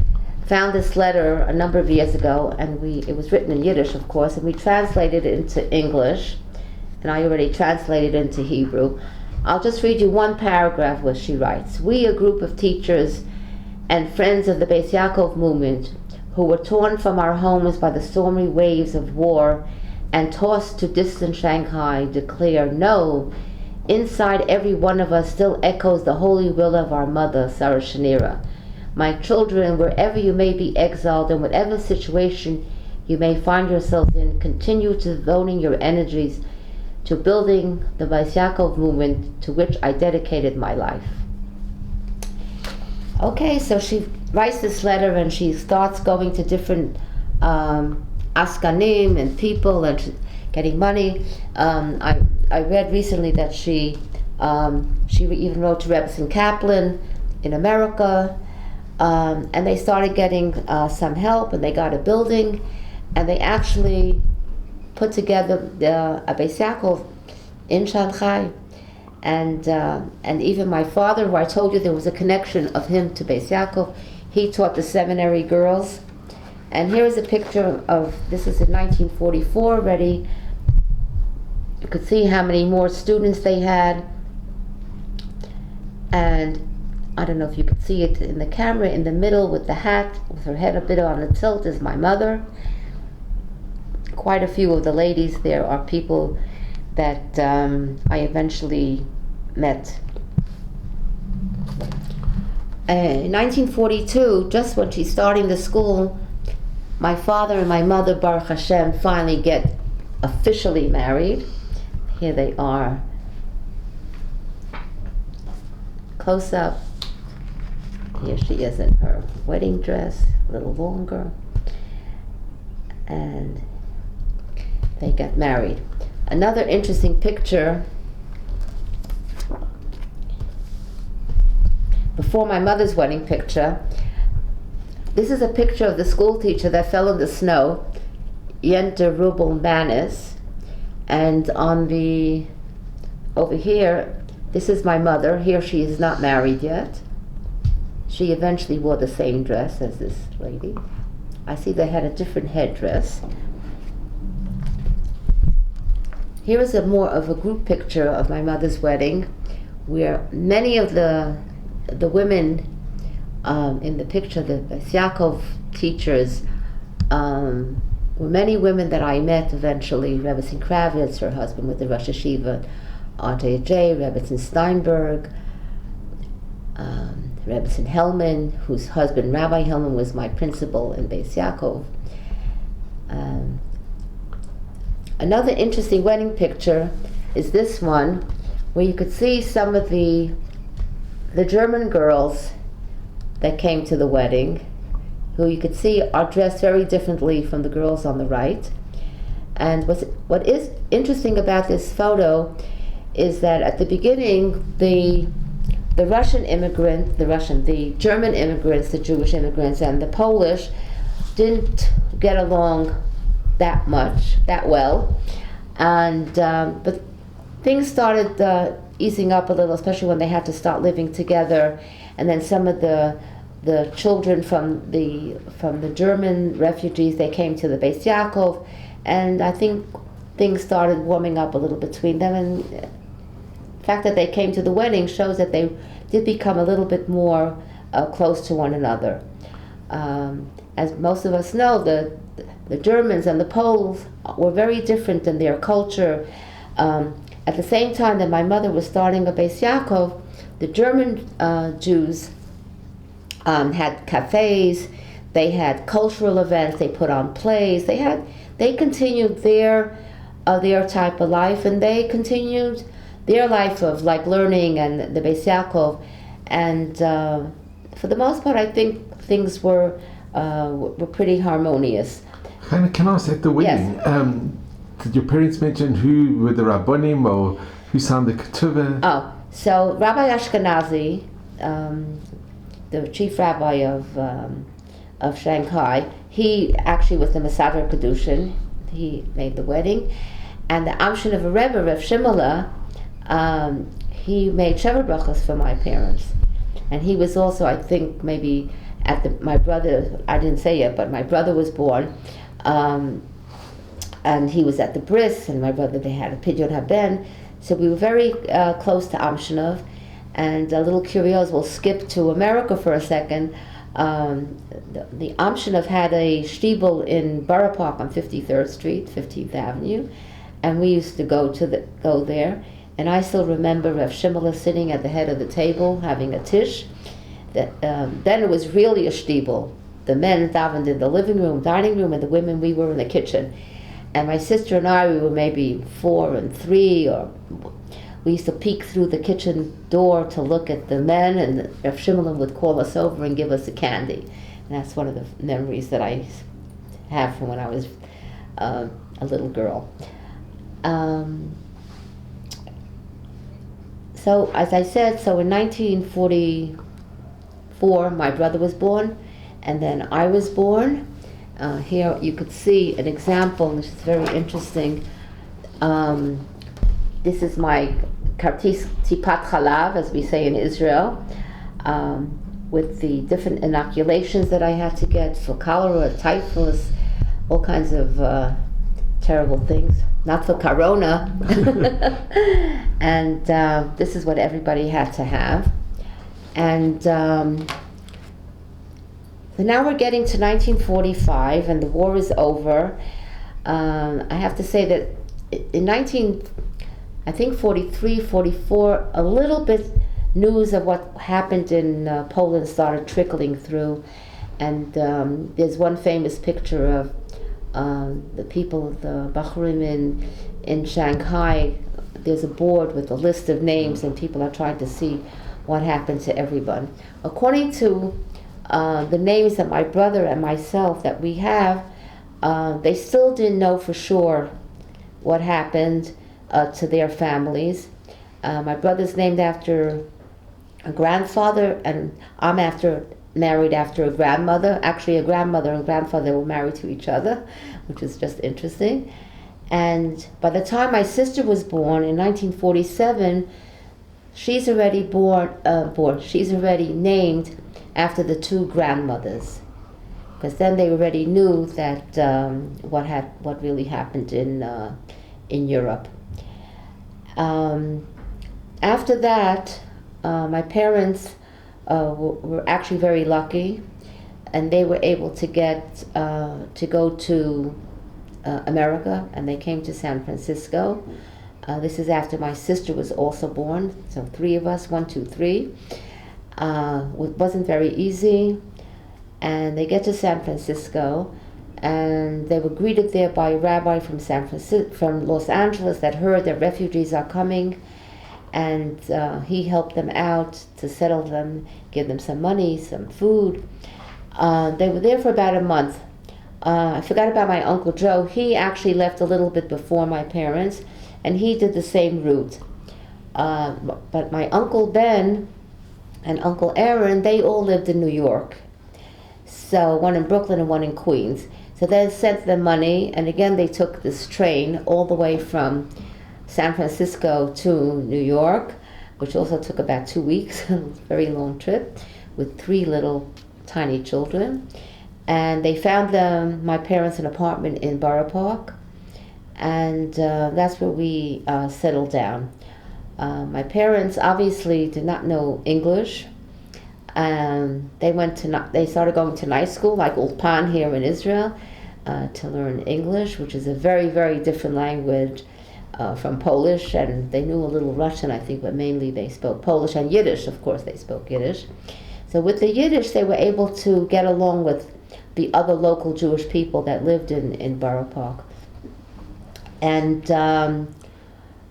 B: found this letter a number of years ago, and it was written in Yiddish, of course, and we translated it into English, and I already translated it into Hebrew. I'll just read you one paragraph where she writes, "We, a group of teachers and friends of the Beis Yaakov movement, who were torn from our homes by the stormy waves of war and tossed to distant Shanghai, declare, no, inside every one of us still echoes the holy will of our mother, Sarah Shanira. My children, wherever you may be exiled, in whatever situation you may find yourselves in, continue devoting your energies to building the Beis Yaakov movement, to which I dedicated my life." Okay, so she writes this letter, and she starts going to different askanim and people, and she's getting money. I read recently that she even wrote to Rebbetzin Kaplan in America, and they started getting some help, and they got a building, and they actually put together a Beis Yaakov in Shanghai. And even my father, who I told you there was a connection of him to Beis Yaakov, he taught the seminary girls. And here is a picture of, this is in 1944 already. You could see how many more students they had. And I don't know if you could see it in the camera, in the middle with the hat, with her head a bit on a tilt, is my mother. Quite a few of the ladies there are people that I eventually met. In 1942, just when she's starting the school, my father and my mother, Baruch Hashem, finally get officially married. Here they are. close up. Here she is in her wedding dress, a little longer. And they got married. Another interesting picture, before my mother's wedding picture, this is a picture of the school teacher that fell in the snow, Yente Rubel Manis. And on the, over here, this is my mother. Here she is not married yet. She eventually wore the same dress as this lady. I see they had a different headdress. Here is a more of a group picture of my mother's wedding, where many of the women in the picture, the Beis Yaakov teachers, were many women that I met eventually. Rebbetzin Kravitz, her husband with the Rosh Hashiva, Arte J, Rebbetzin Steinberg, Rebbetzin Hellman, whose husband, Rabbi Hellman, was my principal in Beis Yaakov. Another interesting wedding picture is this one, where you could see some of the German girls that came to the wedding, who you could see are dressed very differently from the girls on the right. And what is interesting about this photo is that at the beginning, the German immigrants, the Jewish immigrants, and the Polish didn't get along that well, and but things started easing up a little, especially when they had to start living together, and then some of the children from the German refugees, they came to the Beis Yaakov, and I think things started warming up a little between them, and the fact that they came to the wedding shows that they did become a little bit more close to one another. As most of us know, the Germans and the Poles were very different in their culture. At the same time that my mother was starting a Beis Yaakov, the German Jews had cafes, they had cultural events, they put on plays, they continued their type of life, and they continued their life of like learning and the Beis Yaakov, and for the most part, I think things were pretty harmonious.
A: Chana, can I ask, at the wedding,
B: Yes.
A: Did your parents mention who were the Rabbonim or who signed the ketubah?
B: Oh, so Rabbi Ashkenazi, the chief rabbi of Shanghai, he actually was the Mesader Kedushin. He made the wedding, and the Amshin of a Rebbe, Rav Shimala, he made Sheva Brachos for my parents, and he was also, I think, maybe at my brother. I didn't say it, but my brother was born. And he was at the bris, and my brother, they had a pidyon haben, so we were very close to Amshinov. And a little curious, we'll skip to America for a second. The Amshinov had a shtibel in Borough Park on 53rd Street, 15th Avenue, and we used to go there. And I still remember Rav Shimala sitting at the head of the table having a tish. Then it was really a shtibel. The men davened in the living room, dining room, and the women, we were in the kitchen. And my sister and I, we were maybe 4 and 3, or we used to peek through the kitchen door to look at the men, and Rav Shimon would call us over and give us a candy. And that's one of the memories that I have from when I was a little girl. So as I said, so in 1944, my brother was born, and then I was born. Here you could see an example, which is very interesting. This is my kartis tipat chalav, as we say in Israel, with the different inoculations that I had to get for cholera, typhus, all kinds of terrible things. Not for corona. And this is what everybody had to have. And so now we're getting to 1945, and the war is over. I have to say that in 43, 44, a little bit news of what happened in Poland started trickling through. And there's one famous picture of the people, the Bachurim in Shanghai. There's a board with a list of names, and people are trying to see what happened to everyone. According to the names that my brother and myself that we have, they still didn't know for sure what happened to their families. My brother's named after a grandfather, and I'm married after a grandmother. Actually, a grandmother and grandfather were married to each other, which is just interesting. And by the time my sister was born in 1947, she's already she's already named after the two grandmothers, because then they already knew that what really happened in Europe. After that, my parents were actually very lucky, and they were able to get to go to America, and they came to San Francisco. This is after my sister was also born, so 3 of us, 1, 2, 3. It wasn't very easy, and they get to San Francisco, and they were greeted there by a rabbi from Los Angeles that heard that refugees are coming, and he helped them out to settle them, give them some money, some food. They were there for about a month. I forgot about my Uncle Joe. He actually left a little bit before my parents, and he did the same route. But my Uncle Ben and Uncle Aaron, they all lived in New York. So one in Brooklyn and one in Queens. So they sent them money, and again they took this train all the way from San Francisco to New York, which also took about 2 weeks, a very long trip, with 3 little tiny children. And they found my parents an apartment in Borough Park, and that's where we settled down. My parents obviously did not know English. They started going to night school, like Ulpan here in Israel, to learn English, which is a very, very different language from Polish, and they knew a little Russian, I think, but mainly they spoke Polish, and Yiddish, of course, they spoke Yiddish. So with the Yiddish, they were able to get along with the other local Jewish people that lived in Borough Park. And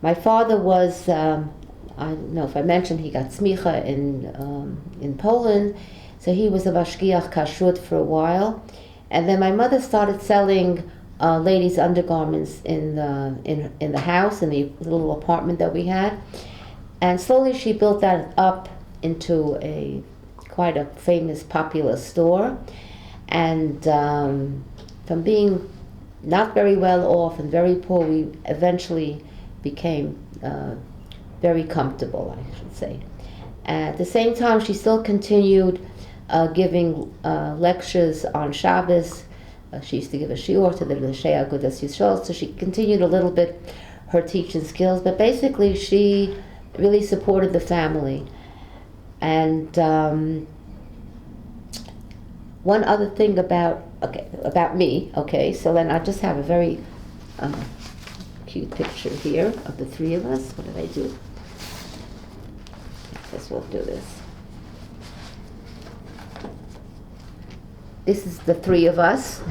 B: my father was, I don't know if I mentioned, he got smicha in Poland, so he was a mashgiach kashrut for a while. And then my mother started selling ladies' undergarments in the house, in the little apartment that we had. And slowly she built that up into quite a famous, popular store. And from being not very well off and very poor, we eventually became very comfortable, I should say. At the same time, she still continued giving lectures on Shabbos. She used to give a shiur to the L'Shei Agudas Yisrael, so she continued a little bit her teaching skills, but basically she really supported the family. And one other thing about me, so then I just have a very cute picture here of the 3 of us. What did I do? I guess we'll do this. This is the 3 of us.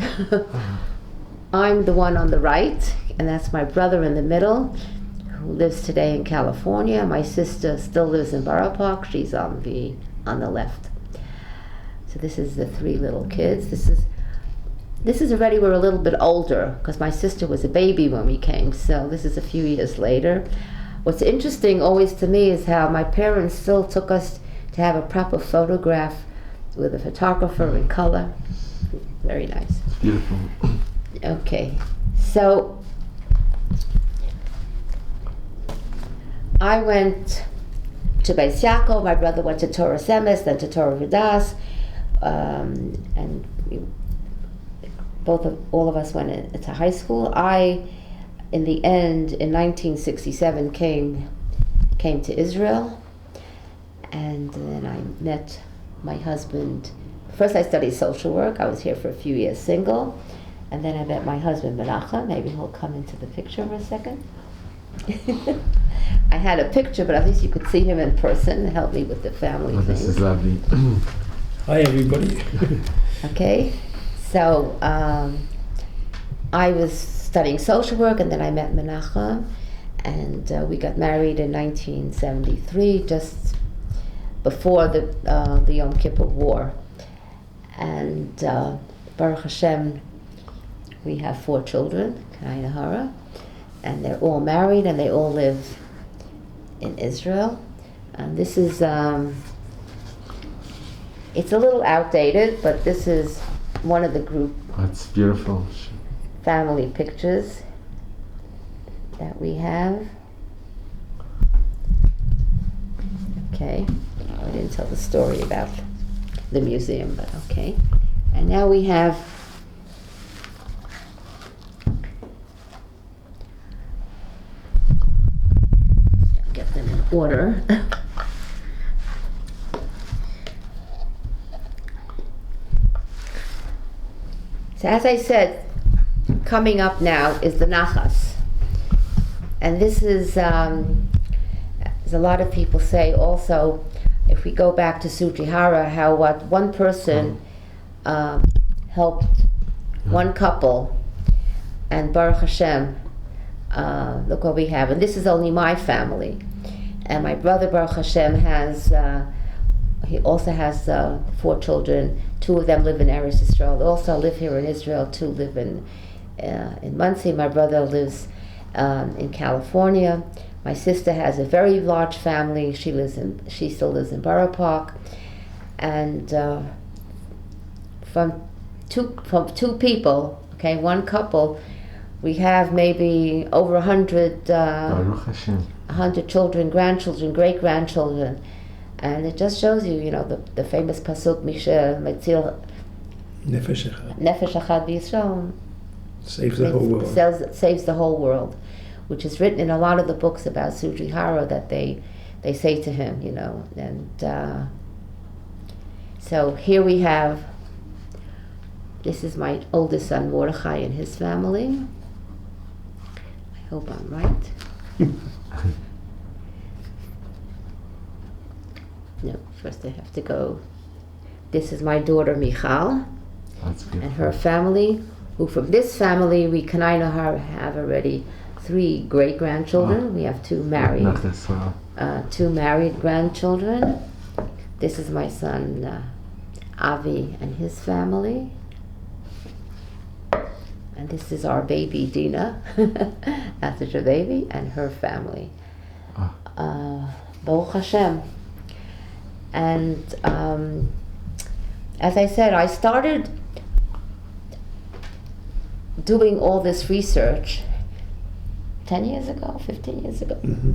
B: I'm the one on the right, and that's my brother in the middle, who lives today in California. My sister still lives in Borough Park. She's on the left. So this is the 3 little kids. This is already, we're a little bit older, because my sister was a baby when we came, so this is a few years later. What's interesting always to me is how my parents still took us to have a proper photograph with a photographer in color. Very nice.
A: Beautiful.
B: Okay, so I went to Beis Yaakov, my brother went to Torah Semes, then to Torah Vidas, and all of us went to high school. I, in the end, in 1967, came to Israel, and then I met my husband. First I studied social work. I was here for a few years single, and then I met my husband Menachem. Maybe he'll come into the picture for a second. I had a picture, but at least you could see him in person and help me with the family things.
A: This is lovely.
C: Hi everybody.
B: Okay, so I was studying social work, and then I met Menachem, and we got married in 1973, just before the Yom Kippur War. And Baruch Hashem, we have 4 children, Kaina Hara, and they're all married and they all live in Israel. And this is, it's a little outdated, but this is one of the group
A: That's beautiful.
B: family pictures that we have. Okay, I didn't tell the story about the museum, but okay. And now we have get them in order. So as I said, coming up now is the Nachas. And this is, as a lot of people say also, if we go back to Sujihara, how what one person helped one couple, and Baruch Hashem, look what we have. And this is only my family. And my brother Baruch Hashem has, he also has 4 children. 2 of them live in Eretz Yisrael. They also live here in Israel. 2 live in Muncie. My brother lives in California. My sister has a very large family. She still lives in Borough Park. And from two people, okay, one couple, we have maybe over 100 children, grandchildren, great-grandchildren. And it just shows you, the famous pasuk, Misha Metzil
C: Nefesh
B: Echad B'Yisrael,
C: saves the whole world.
B: Saves the whole world, which is written in a lot of the books about Sujihara that they say to him, And so here we have, this is my oldest son Mordechai and his family. I hope I'm right. No, first I have to go. This is my daughter Michal and her family, who from this family we can have already 3 great-grandchildren. We have 2 married grandchildren. This is my son Avi and his family. And this is our baby Dina, that's her baby, and her family. Baruch Hashem. And as I said, I started doing all this research 10 years ago, 15 years ago.
C: Mm-hmm.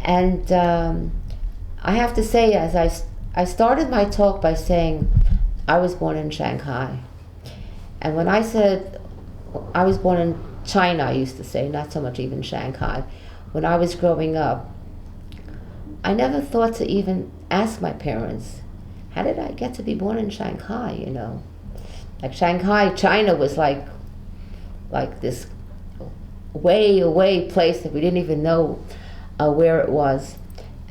B: And I have to say, as I started my talk by saying I was born in Shanghai. And when I said I was born in China, I used to say, not so much even Shanghai, when I was growing up, I never thought to even ask my parents, how did I get to be born in Shanghai, Like Shanghai, China was like this way away place that we didn't even know where it was.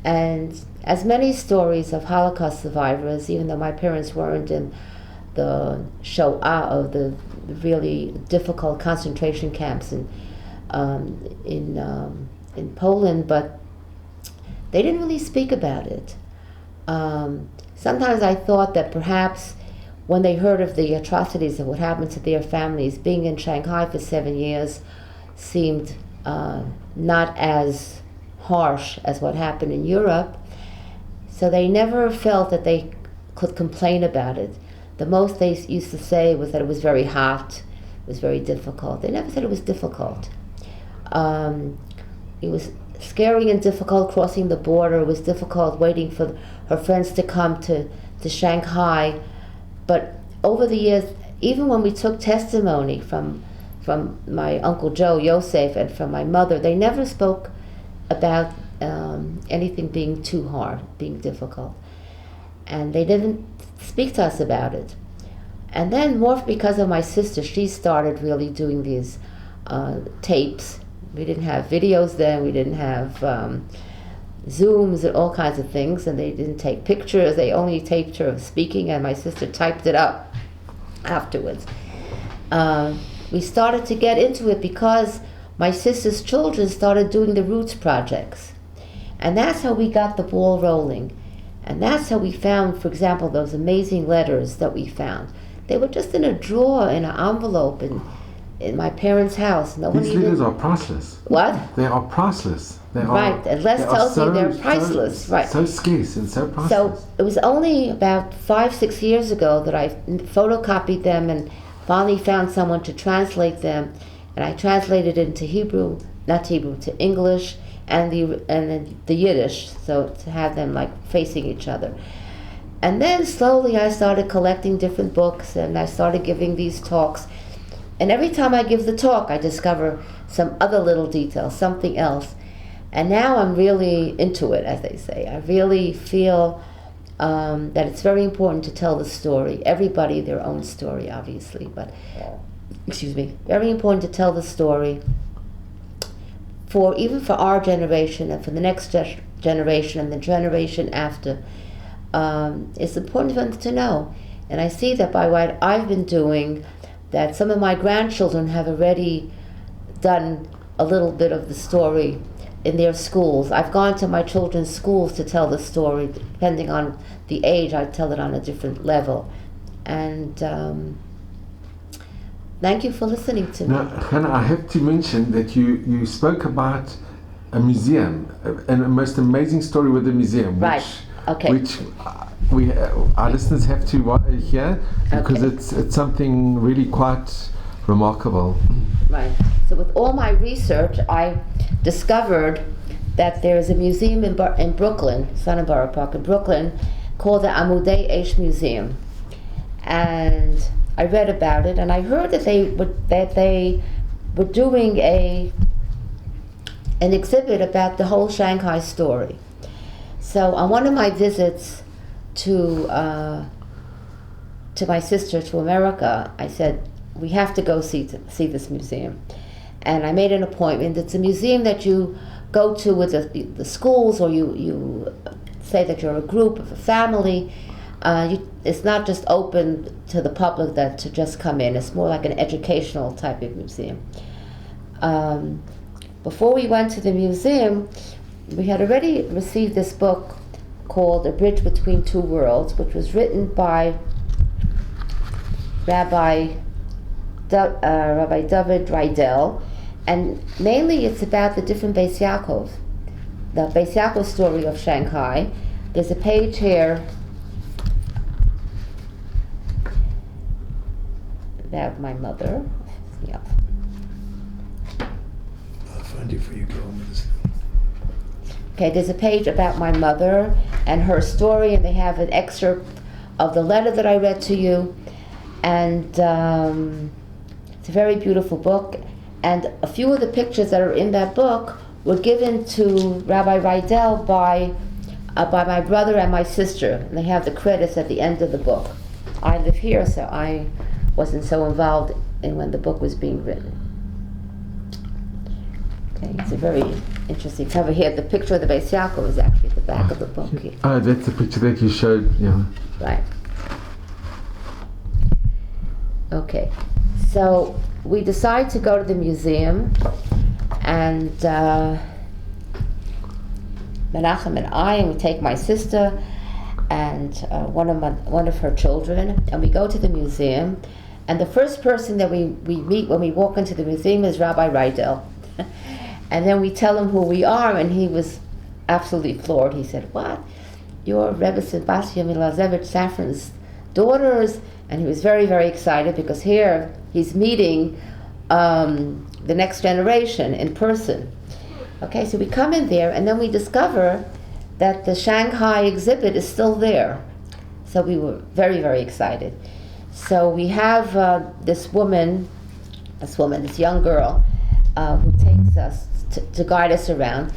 B: And as many stories of Holocaust survivors, even though my parents weren't in the Shoah of the really difficult concentration camps in Poland, but they didn't really speak about it. Sometimes I thought that perhaps when they heard of the atrocities of what happened to their families, being in Shanghai for 7 years seemed not as harsh as what happened in Europe. So they never felt that they could complain about it. The most they used to say was that it was very hot, it was very difficult. They never said it was difficult. It was scary and difficult crossing the border. It was difficult waiting for her friends to come to Shanghai. But over the years, even when we took testimony from my Uncle Joe, Yosef, and from my mother, they never spoke about anything being too hard, being difficult. And they didn't speak to us about it. And then more because of my sister, she started really doing these tapes. We didn't have videos then, we didn't have Zooms and all kinds of things, and they didn't take pictures, they only taped her speaking, and my sister typed it up afterwards. We started to get into it because my sister's children started doing the Roots projects. And that's how we got the ball rolling. And that's how we found, for example, those amazing letters that we found. They were just in a drawer, in an envelope, in my parents' house. No one
A: These
B: even...
A: letters are priceless.
B: What?
A: They are priceless. They
B: Right, and Les tells me they're priceless. Right.
A: So scarce and so priceless.
B: So it was only about 5-6 years ago that I photocopied them and finally found someone to translate them, and I translated it into to English and the Yiddish, so to have them like facing each other. And then slowly I started collecting different books, and I started giving these talks. And every time I give the talk, I discover some other little detail, something else. And now I'm really into it, as they say. I really feel that it's very important to tell the story. Everybody their own story, obviously, but, excuse me, very important to tell the story even for our generation and for the next generation and the generation after. It's important for them to know. And I see that by what I've been doing, that some of my grandchildren have already done a little bit of the story in their schools. I've gone to my children's schools to tell the story. Depending on the age, I tell it on a different level. And thank you for listening to me.
A: Now, Chana, I have to mention that you spoke about a museum, and a most amazing story with the museum,
B: Right. Okay.
A: which our listeners have to hear, because
B: Okay.
A: it's something really quite remarkable.
B: Right. So with all my research, I discovered that there is a museum in Brooklyn, Sonnenborough Park in Brooklyn, called the Amudei Eish Museum. And I read about it, and I heard that they were doing an exhibit about the whole Shanghai story. So on one of my visits to my sister to America, I said, we have to go see this museum. And I made an appointment. It's a museum that you go to with the schools, or you say that you're a group of a family. It's not just open to the public to just come in. It's more like an educational type of museum. Before we went to the museum, we had already received this book called A Bridge Between Two Worlds, which was written by Rabbi David Rydell, and mainly it's about the different Beis Yaakov, the Beis Yaakov story of Shanghai. There's a page here about my mother. Yeah.
C: I'll find it for you. Go on with this.
B: Okay, there's a page about my mother and her story, and they have an excerpt of the letter that I read to you, and it's a very beautiful book. And a few of the pictures that are in that book were given to Rabbi Rydell by my brother and my sister, and they have the credits at the end of the book. I live here, so I wasn't so involved in when the book was being written. Okay, it's a very interesting cover here. The picture of the Beis Yaakov is actually at the back of the book here.
A: Oh, that's the picture that you showed, yeah.
B: Right. Okay, so we decide to go to the museum, and Menachem and I we take my sister and one of her children, and we go to the museum. And the first person that we meet when we walk into the museum is Rabbi Rydell. And then we tell him who we are, and he was absolutely floored. He said, "What? You're Rebbe Sebastian Milazevich Safran's daughters?" And he was very, very excited, because here he's meeting the next generation in person. Okay, so we come in there, and then we discover that the Shanghai exhibit is still there. So we were very, very excited. So we have this young girl, who takes us to guide us around.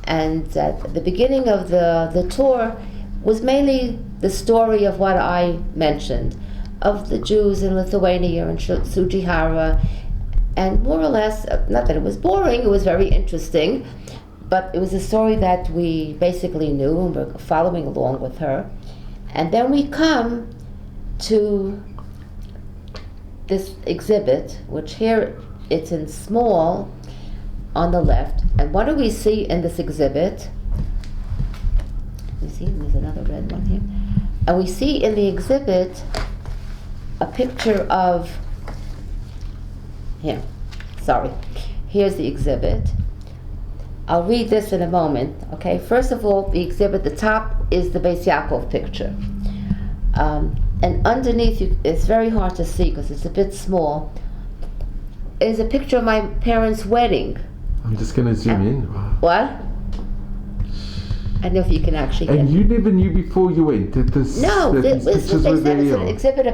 B: And at the beginning of the tour was mainly the story of what I mentioned, of the Jews in Lithuania and Sujihara, and more or less, not that it was boring, it was very interesting, but it was a story that we basically knew, and we're following along with her. And then we come to this exhibit, which here it's in small on the left. And what do we see in this exhibit? You see, there's another red one here. And we see in the exhibit a picture of, here, sorry. Here's the exhibit. I'll read this in a moment, okay? First of all, the exhibit, the top is the Beis Yaakov picture. And underneath, it's very hard to see because it's a bit small, is a picture of my parents' wedding.
A: I'm just going to zoom in. Wow.
B: What? I don't know if you can actually
A: And
B: get
A: you never knew before you went that this.
B: No,
A: that
B: this
A: these
B: was,
A: pictures
B: they
A: were
B: said it's
A: there.
B: an exhibit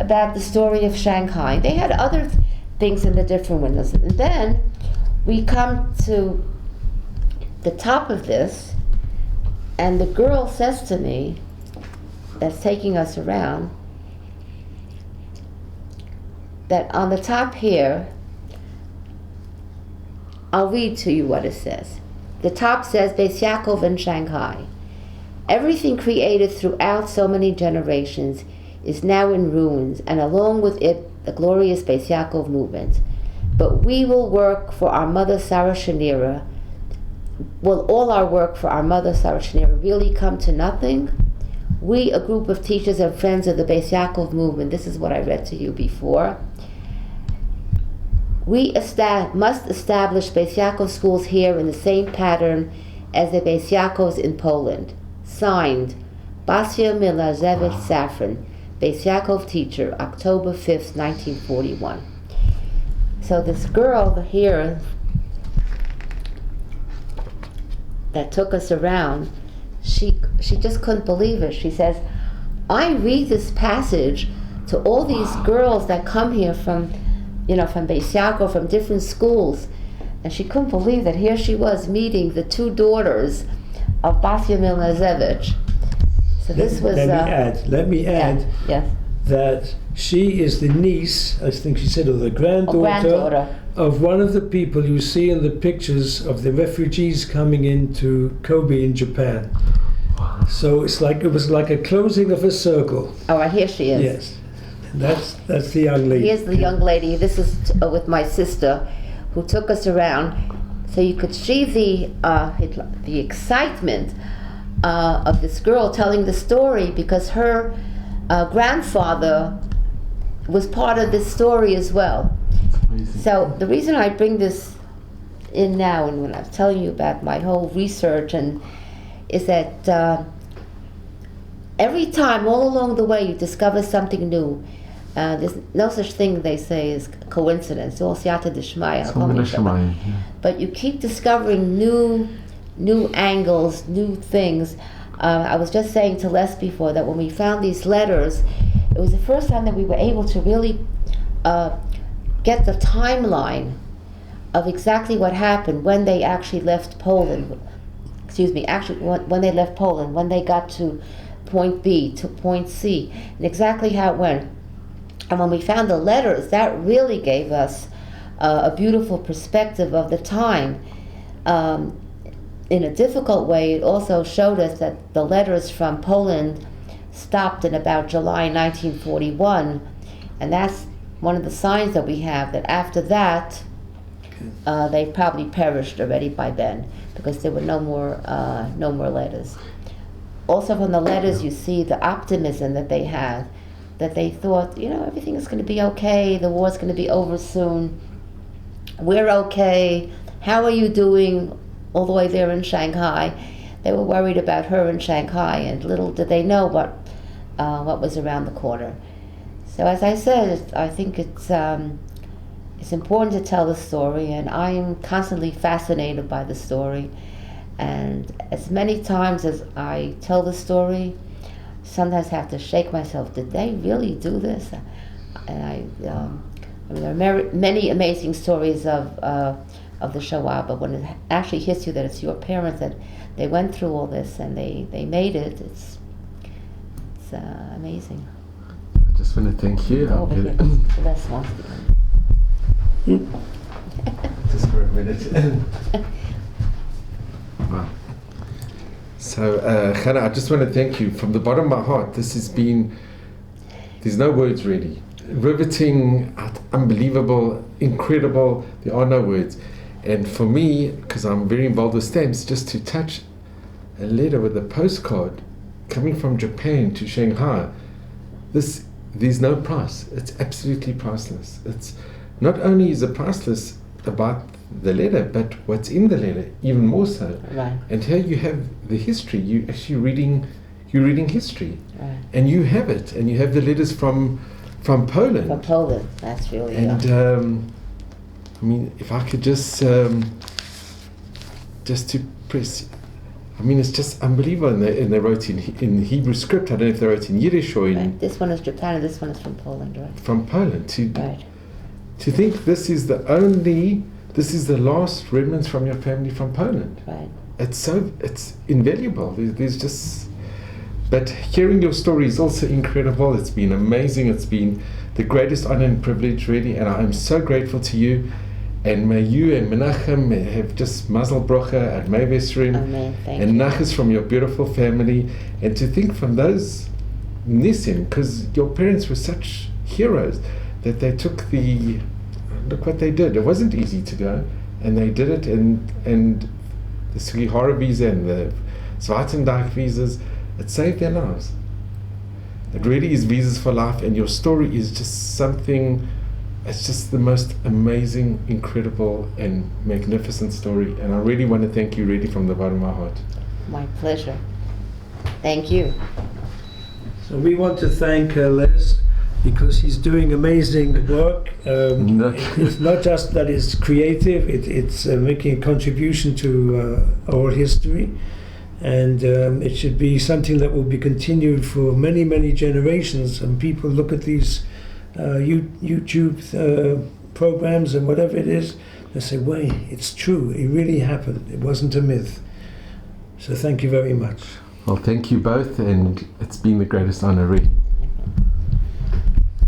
B: about the story of Shanghai. They had other things in the different windows. And then we come to the top of this, and the girl says to me, that's taking us around, that on the top here, I'll read to you what it says. The top says, Beis Yaakov in Shanghai. Everything created throughout so many generations is now in ruins, and along with it, the glorious Beis Yaakov movement. But we will work for our mother, Sarah Shanira. Will all our work for our mother, Sarah Shanira, really come to nothing? We, a group of teachers and friends of the Beis Yaakov movement, this is what I read to you before, we must establish Beis Yaakov schools here in the same pattern as the Beis Yaakovs in Poland. Signed, Basia Milazevich Safran, Beis Yaakov teacher, October 5th, 1941. So this girl here that took us around, she just couldn't believe it. She says, I read this passage to all these girls that come here from Beis Yaakov, from different schools, and she couldn't believe that here she was meeting the two daughters of Basia Milazevich. So this was.
C: Let me add
B: yes.
C: that she is the niece, I think she said, or the granddaughter of one of the people you see in the pictures of the refugees coming into Kobe in Japan. So it was like a closing of a circle.
B: All right, here she is.
C: Yes, that's the young lady.
B: Here's the young lady. This is with my sister, who took us around, so you could see the excitement of this girl telling the story, because her grandfather was part of this story as well. So the reason I bring this in now, and when I'm telling you about my whole research, is that every time, all along the way, you discover something new. There's no such thing, they say, as coincidence. All siyata d'shmaya. But you keep discovering new angles, new things. I was just saying to Les before that when we found these letters, it was the first time that we were able to really get the timeline of exactly what happened when they actually left Poland. When they left Poland, when they got to point B, to point C, and exactly how it went. And when we found the letters, that really gave us a beautiful perspective of the time. In a difficult way, it also showed us that the letters from Poland stopped in about July 1941, and that's one of the signs that we have that after that, they probably perished already by then, because there were no more letters. Also from the letters, you see the optimism that they had, that they thought, everything is going to be okay, the war's going to be over soon, we're okay, how are you doing all the way there in Shanghai? They were worried about her in Shanghai, and little did they know what was around the corner. So as I said, I think it's important to tell the story, and I am constantly fascinated by the story. And as many times as I tell the story, sometimes have to shake myself. Did they really do this? And there are many amazing stories of the Shoah, but when it actually hits you that it's your parents, that they went through all this and they made it, it's amazing.
A: I just want to thank you.
B: Over here, Les wants to come.
A: Just for a minute. Wow. So, Chana, I just want to thank you from the bottom of my heart. This has been, there's no words really. Riveting, unbelievable, incredible. There are no words. And for me, because I'm very involved with stamps, just to touch a letter with a postcard coming from Japan to Shanghai, there's no price. It's absolutely priceless. It's not only is it priceless about the letter, but what's in the letter, even more so.
B: Right.
A: And here you have the history. You're actually reading history,
B: Right.
A: and you have it, and you have the letters from Poland.
B: From Poland, that's really.
A: And I mean, if I could just to press. I mean, it's just unbelievable. And they wrote in Hebrew script. I don't know if they wrote in Yiddish or in.
B: Right. This one is Japan, and this one is from Poland, right?
A: From Poland.
B: Right.
A: To think this is the last remnants from your family from Poland.
B: Right.
A: It's invaluable. There's just. But hearing your story is also incredible. It's been amazing. It's been the greatest honor and privilege, really, and I am so grateful to you. And may you and Menachem have just mazel brocha at Meivesrim,
B: Amen. Thank
A: and
B: you.
A: nachas from your beautiful family. And to think from those nisim, because your parents were such heroes that they took look what they did. It wasn't easy to go, and they did it. And the Sugihara visa and the Zwartendijk visas, it saved their lives. It really is visas for life, and your story is just something. It's just the most amazing, incredible, and magnificent story. And I really want to thank you, really, from the bottom of my heart.
B: My pleasure. Thank you.
C: So we want to thank Les because he's doing amazing work. It's not just that it's creative, it's making a contribution to our history. And it should be something that will be continued for many, many generations. And people look at these YouTube programs and whatever it is, they say, wait, it's true, it really happened, it wasn't a myth. So thank you very much.
A: Well, thank you both, and it's been the greatest honor, really.